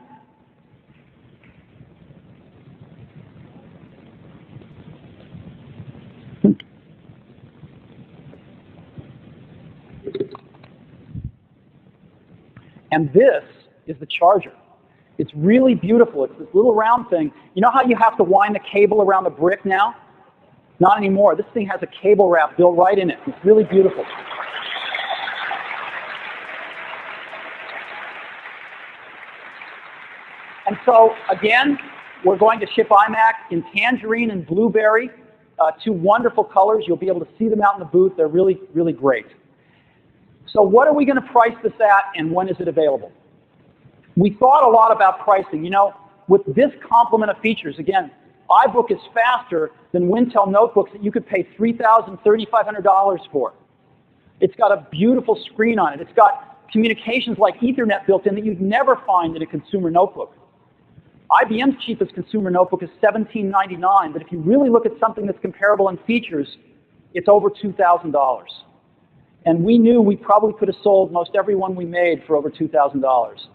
this is the charger. It's really beautiful. It's this little round thing. You know how you have to wind the cable around the brick now? Not anymore. This thing has a cable wrap built right in it. It's really beautiful. And so, again, we're going to ship iMac in tangerine and blueberry, 2 wonderful colors. You'll be able to see them out in the booth. They're really, really great. So what are we going to price this at, and when is it available? We thought a lot about pricing. You know, with this complement of features, again, iBook is faster than Wintel notebooks that you could pay $3,000, $3,500 for. It's got a beautiful screen on it. It's got communications like Ethernet built in that you'd never find in a consumer notebook. IBM's cheapest consumer notebook is $17.99, but if you really look at something that's comparable in features, it's over $2,000. And we knew we probably could have sold most every one we made for over $2,000.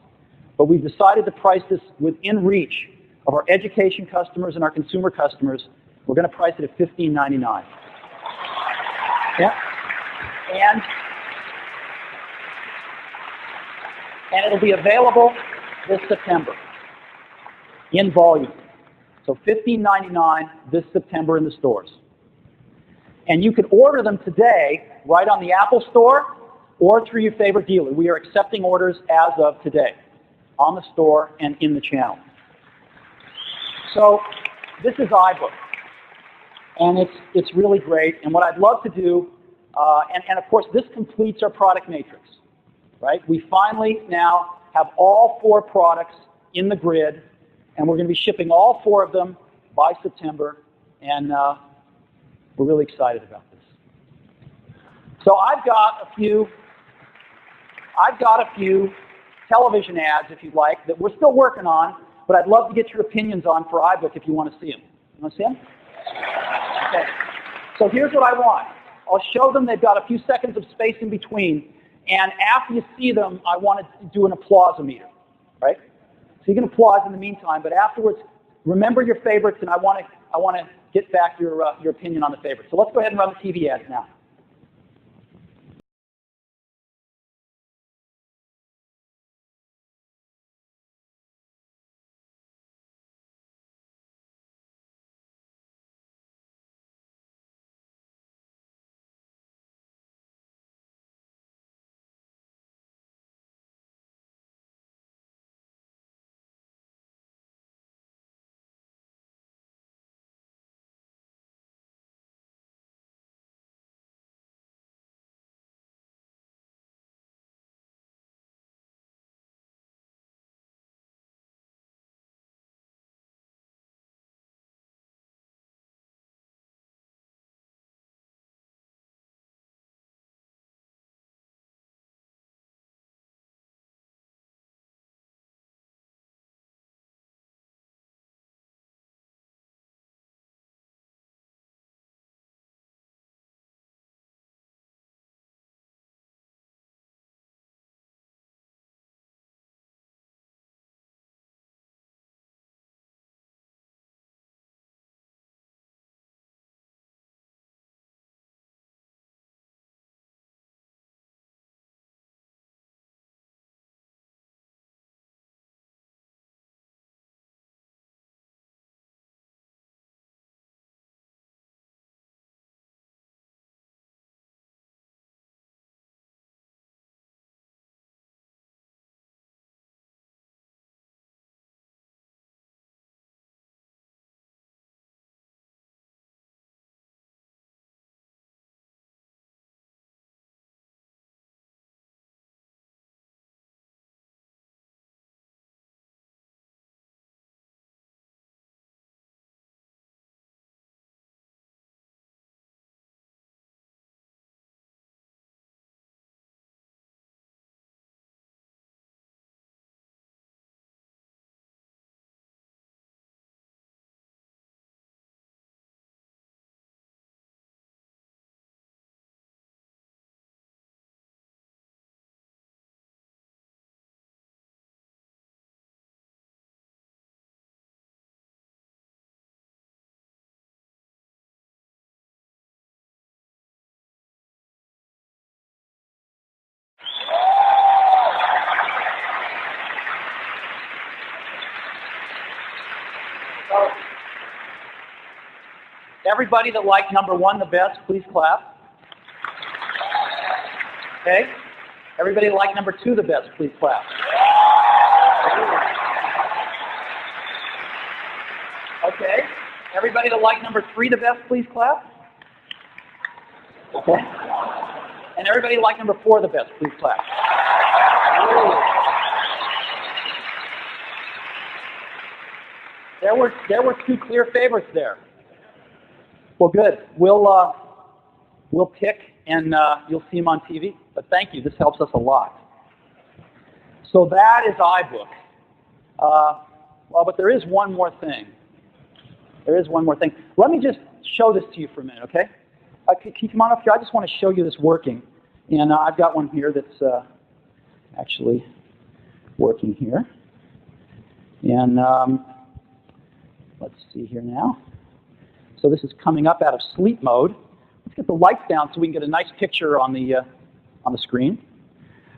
But we decided to price this within reach of our education customers and our consumer customers. We're going to price it at $15.99. Yeah. And it'll be available this September in volume. So $15.99 this September in the stores. And you can order them today right on the Apple Store or through your favorite dealer. We are accepting orders as of today on the store and in the channel. So this is iBook, and it's really great. And what I'd love to do, and of course this completes our product matrix, right? We finally now have all 4 products in the grid, and we're going to be shipping all 4 of them by September, and we're really excited about this. So I've got a few television ads, if you'd like, that we're still working on, but I'd love to get your opinions on for iBook if you want to see them. You want to see them? Okay. So here's what I want. I'll show them. They've got a few seconds of space in between, and after you see them, I want to do an applause-o-meter, right? So you can applause in the meantime, but afterwards, remember your favorites, and I want to get back your opinion on the favorites. So let's go ahead and run the TV ads now. everybody that liked number 1 the best, please clap. Okay. Everybody that liked number 2 the best, please clap. Okay. Everybody that liked number 3 the best, please clap. Okay. And everybody that liked number 4 the best, please clap. There were 2 clear favorites there. Well, good. We'll pick, and you'll see them on TV. But thank you. This helps us a lot. So that is iBook. Well, but there is one more thing. There is one more thing. Let me just show this to you for a minute, okay? Can you come on up here? I just want to show you this working. And I've got one here that's actually working here. And let's see here now. So this is coming up out of sleep mode. Let's get the lights down so we can get a nice picture on the screen.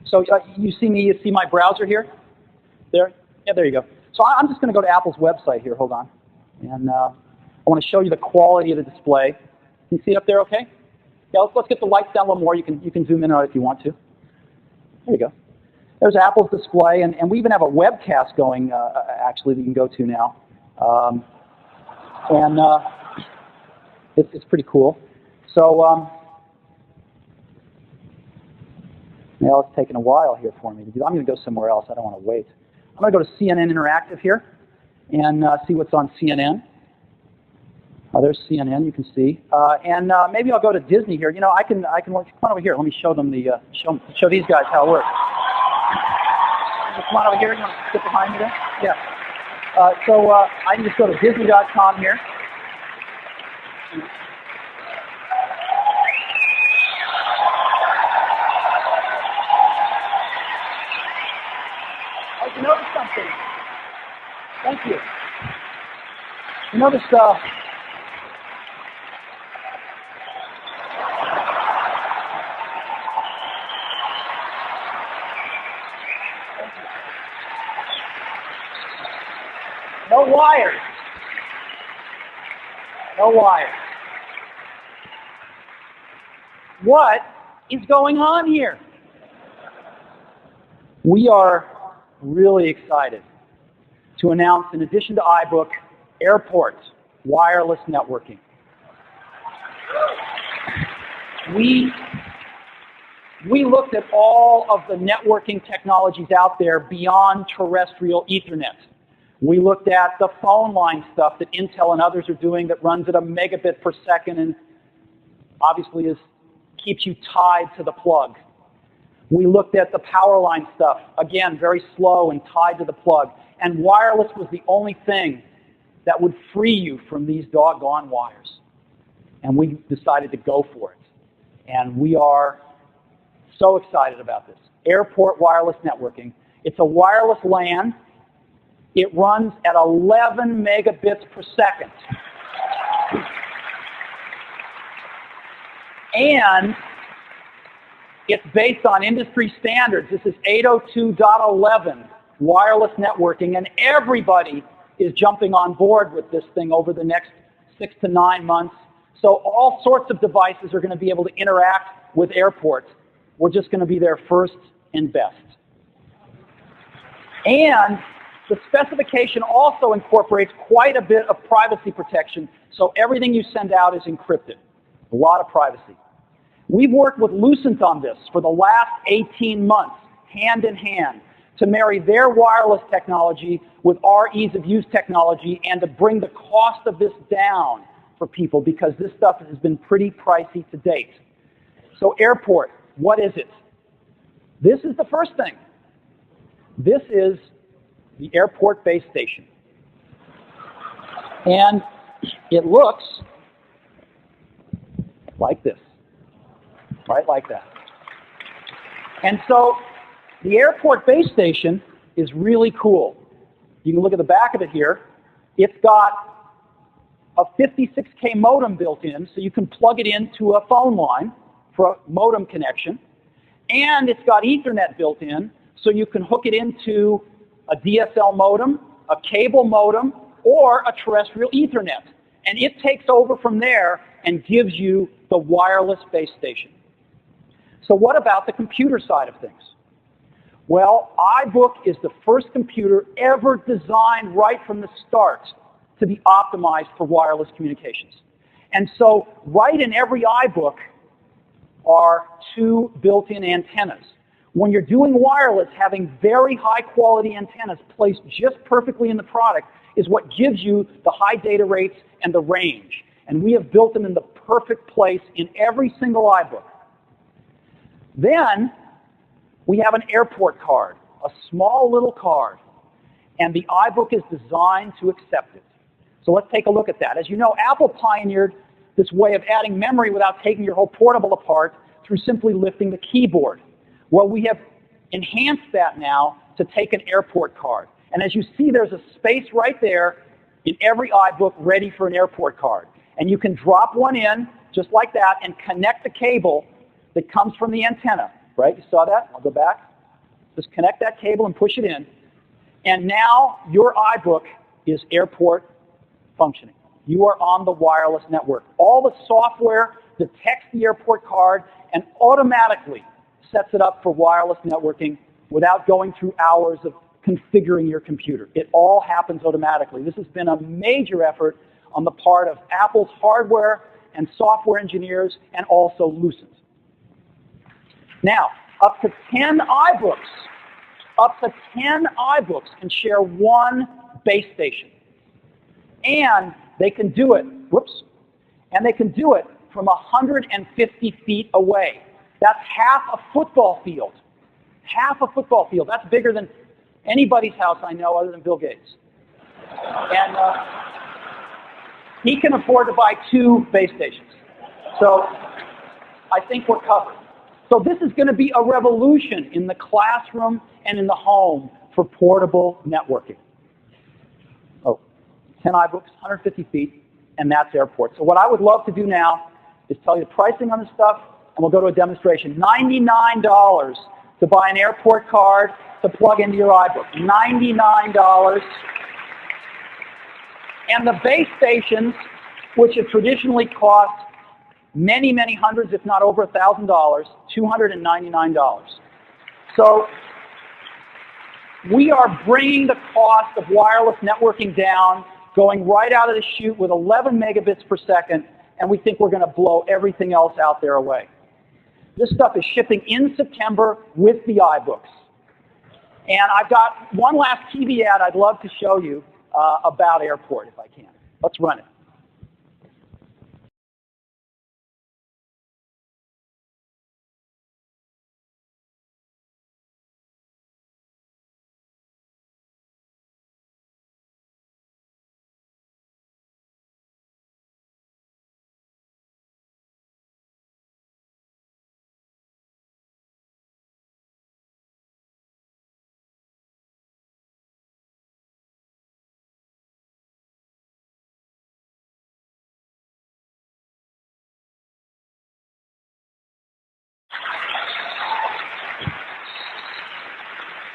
So you see me, you see my browser here? There? Yeah, there you go. So I'm just going to go to Apple's website here. Hold on. And I want to show you the quality of the display. Can you see it up there okay? Yeah, let's get the lights down a little more. You can zoom in on it if you want to. There you go. There's Apple's display, and we even have a webcast going, actually, that you can go to now. It's pretty cool. So, now it's taking a while here for me to do. I'm going to go somewhere else. I don't want to wait. I'm going to go to CNN Interactive here and see what's on CNN. There's CNN, you can see. And maybe I'll go to Disney here. You know, I can come on over here. Let me show them show these guys how it works. Come on over here. You want to sit behind me there? Yeah. So I can just go to Disney.com here. Oh, you notice something? Thank you. You notice no wires. No wires. What is going on here? We are really excited to announce, in addition to iBook, AirPort wireless networking. We looked at all of the networking technologies out there beyond terrestrial Ethernet. We looked at the phone line stuff that Intel and others are doing that runs at a megabit per second and obviously keeps you tied to the plug. We looked at the power line stuff, again, very slow and tied to the plug. And wireless was the only thing that would free you from these doggone wires. And we decided to go for it. And we are so excited about this. AirPort wireless networking. It's a wireless LAN. It runs at 11 megabits per second. And it's based on industry standards. This is 802.11 wireless networking, and everybody is jumping on board with this thing over the next 6 to 9 months. So all sorts of devices are going to be able to interact with AirPort. We're just going to be there first and best. And the specification also incorporates quite a bit of privacy protection, so everything you send out is encrypted. A lot of privacy. We've worked with Lucent on this for the last 18 months, hand in hand, to marry their wireless technology with our ease-of-use technology and to bring the cost of this down for people, because this stuff has been pretty pricey to date. So AirPort, what is it? This is the first thing. This is the AirPort base station. And it looks like this, right like that. And so the AirPort base station is really cool. You can look at the back of it here. It's got a 56K modem built in, so you can plug it into a phone line for a modem connection. And it's got Ethernet built in, so you can hook it into a DSL modem, a cable modem, or a terrestrial Ethernet. And it takes over from there and gives you the wireless base station. So what about the computer side of things? Well, iBook is the first computer ever designed right from the start to be optimized for wireless communications. And so right in every iBook are 2 built-in antennas. When you're doing wireless, having very high-quality antennas placed just perfectly in the product is what gives you the high data rates and the range. And we have built them in the perfect place in every single iBook. Then we have an AirPort card, a small little card, and the iBook is designed to accept it. So let's take a look at that. As you know, Apple pioneered this way of adding memory without taking your whole portable apart through simply lifting the keyboard. Well, we have enhanced that now to take an AirPort card. And as you see, there's a space right there in every iBook ready for an AirPort card. And you can drop one in, just like that, and connect the cable that comes from the antenna. Right? You saw that? I'll go back. Just connect that cable and push it in. And now your iBook is AirPort functioning. You are on the wireless network. All the software detects the AirPort card and automatically sets it up for wireless networking without going through hours of configuring your computer. It all happens automatically. This has been a major effort on the part of Apple's hardware and software engineers and also Lucent. Now, up to 10 iBooks can share one base station. And they can do it, and they can do it from 150 feet away. That's half a football field. Half a football field. That's bigger than anybody's house I know other than Bill Gates. And he can afford to buy 2 base stations. So I think we're covered. So this is going to be a revolution in the classroom and in the home for portable networking. Oh, 10 iBooks, 150 feet, and that's AirPort. So what I would love to do now is tell you the pricing on this stuff, and we'll go to a demonstration. $99 to buy an AirPort card to plug into your iBook. $99. And the base stations, which have traditionally cost many, many hundreds, if not over $1,000, $299. So we are bringing the cost of wireless networking down, going right out of the chute with 11 megabits per second, and we think we're going to blow everything else out there away. This stuff is shipping in September with the iBooks. And I've got one last TV ad I'd love to show you about AirPort, if I can. Let's run it.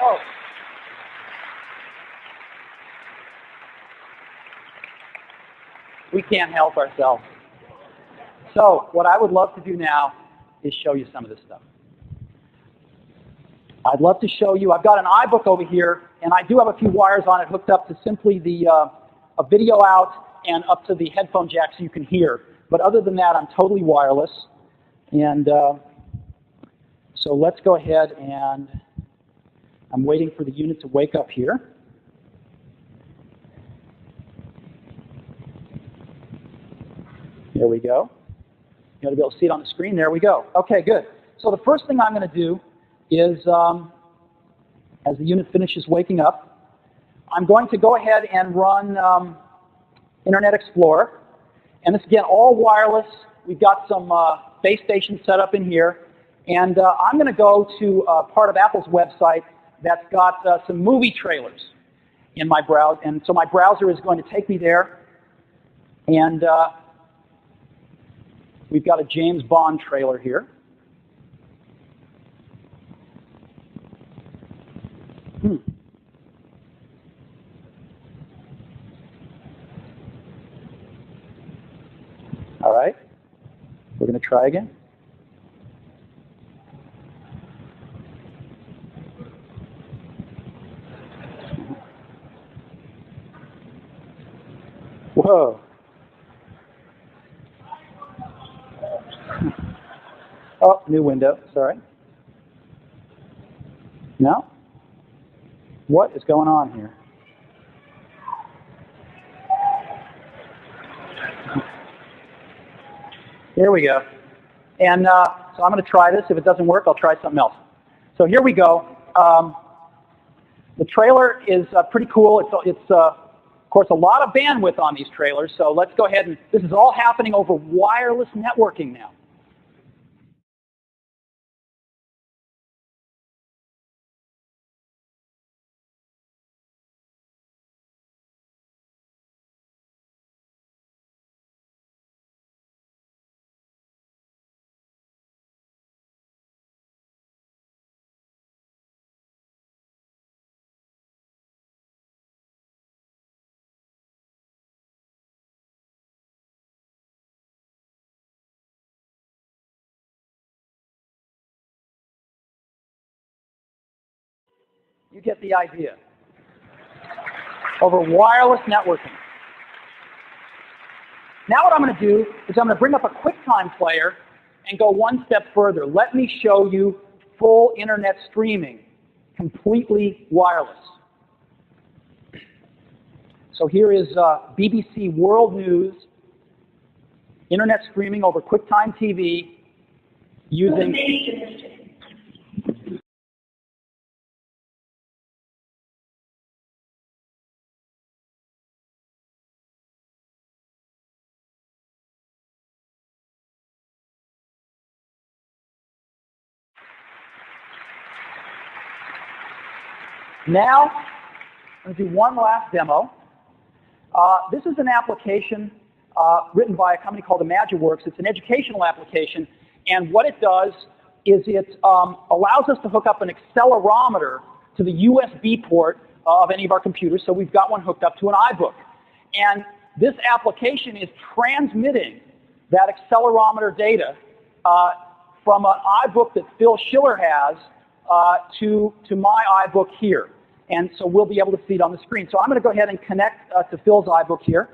Oh. We can't help ourselves. So what I would love to do now is show you some of this stuff. I'd love to show you, I've got an iBook over here, and I do have a few wires on it hooked up to simply the a video out and up to the headphone jack so you can hear. But other than that, I'm totally wireless. And so let's go ahead, and I'm waiting for the unit to wake up here. There we go. You ought to be able to see it on the screen. There we go. Okay, good. So the first thing I'm going to do is, as the unit finishes waking up, I'm going to go ahead and run Internet Explorer. And this, again, all wireless. We've got some base stations set up in here. And I'm going to go to part of Apple's website that's got some movie trailers in my browser. And so my browser is going to take me there. And we've got a James Bond trailer here. We're going to try again. Whoa. Oh, new window, sorry. No? What is going on here? Here we go. And so I'm going to try this. If it doesn't work, I'll try something else. So here we go. The trailer is pretty cool. It's of course, a lot of bandwidth on these trailers. So let's go ahead and, this is all happening over wireless networking now. You get the idea. Over wireless networking. Now what I'm going to do is I'm going to bring up a QuickTime player and go one step further. Let me show you full internet streaming, completely wireless. So here is BBC World News, internet streaming over QuickTime TV using... Now, I'm going to do one last demo. This is an application written by a company called ImagineWorks. It's an educational application, and what it does is it allows us to hook up an accelerometer to the USB port of any of our computers. So we've got one hooked up to an iBook. And this application is transmitting that accelerometer data from an iBook that Phil Schiller has to my iBook here. And so we'll be able to see it on the screen. So I'm going to go ahead and connect to Phil's iBook here.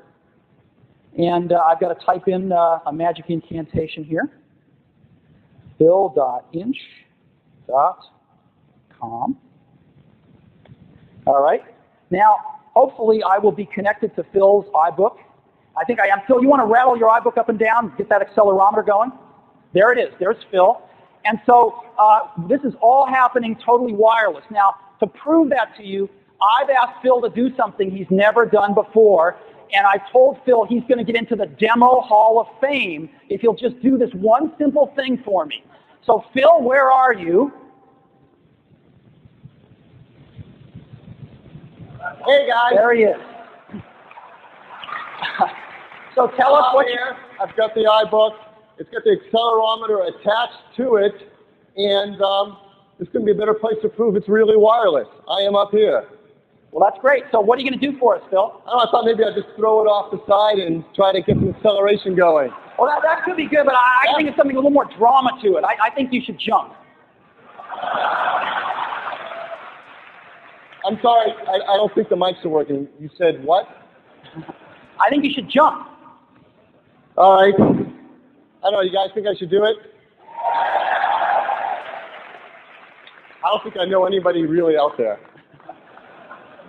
And I've got to type in a magic incantation here. phil.inch.com. All right. Now, hopefully I will be connected to Phil's iBook. I think I am. Phil, you want to rattle your iBook up and down, get that accelerometer going? There it is. There's Phil. And so this is all happening totally wireless. Now, to prove that to you, I've asked Phil to do something he's never done before, and I told Phil he's going to get into the Demo Hall of Fame if he'll just do this one simple thing for me. So Phil, where are you? Hey guys. There he is. So tell us what here. I've got the iBook. It's got the accelerometer attached to it, and it's going to be a better place to prove it's really wireless. I am up here. Well, that's great. So what are you going to do for us, Phil? I thought maybe I'd just throw it off the side and try to get some acceleration going. Well, that could be good, but I think it's something a little more drama to it. I think you should jump. I'm sorry, I don't think the mics are working. You said what? I think you should jump. All right. I don't know, you guys think I should do it? I don't think I know anybody really out there.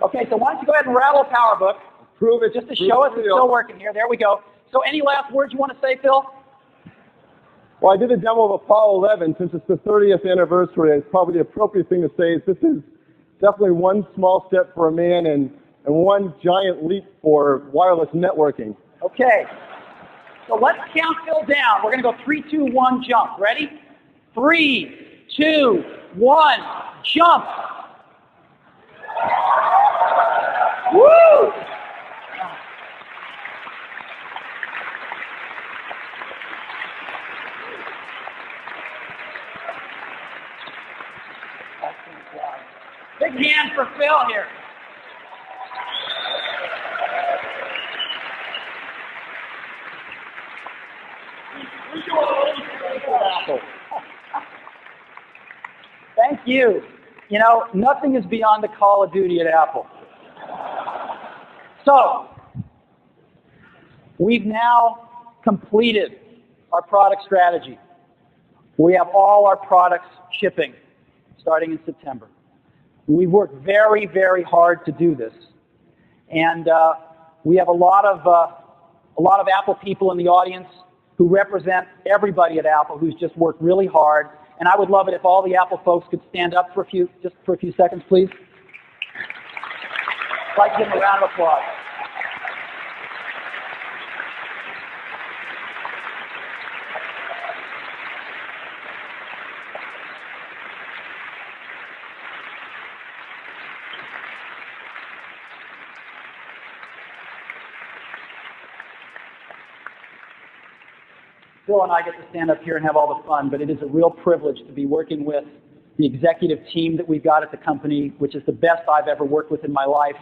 Okay, so why don't you go ahead and rattle a PowerBook. Prove it. Just to show us it's still working here. There we go. So any last words you want to say, Phil? Well, I did a demo of Apollo 11. Since it's the 30th anniversary, it's probably the appropriate thing to say is this is definitely one small step for a man and one giant leap for wireless networking. Okay. So let's count Phil down. We're going to go 3, 2, 1, jump. Ready? 3, 2, 1, jump. Woo! Big hand for Phil here. Thank you. You know, nothing is beyond the call of duty at Apple. So, we've now completed our product strategy. We have all our products shipping starting in September. We've worked very, very hard to do this. And we have a lot of Apple people in the audience who represent everybody at Apple who's just worked really hard. And I would love it if all the Apple folks could stand up for a few seconds, please. I'd like to give them a round of applause. Phil and I get to stand up here and have all the fun, but it is a real privilege to be working with the executive team that we've got at the company, which is the best I've ever worked with in my life,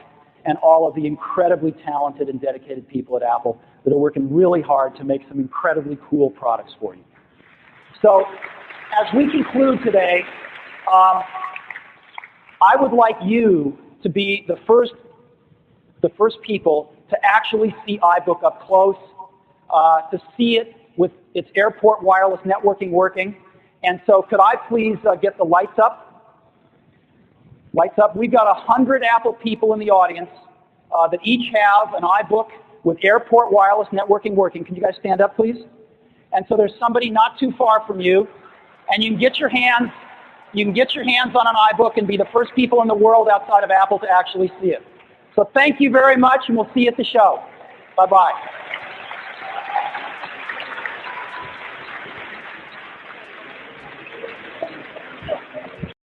and all of the incredibly talented and dedicated people at Apple that are working really hard to make some incredibly cool products for you. So, as we conclude today, I would like you to be the first people to actually see iBook up close, to see it with its AirPort wireless networking working. And so could I please get the lights up? Lights up. We've got 100 Apple people in the audience that each have an iBook with AirPort wireless networking working. Can you guys stand up, please? And so there's somebody not too far from you, and you can get your hands on an iBook and be the first people in the world outside of Apple to actually see it. So thank you very much, and we'll see you at the show. Bye-bye.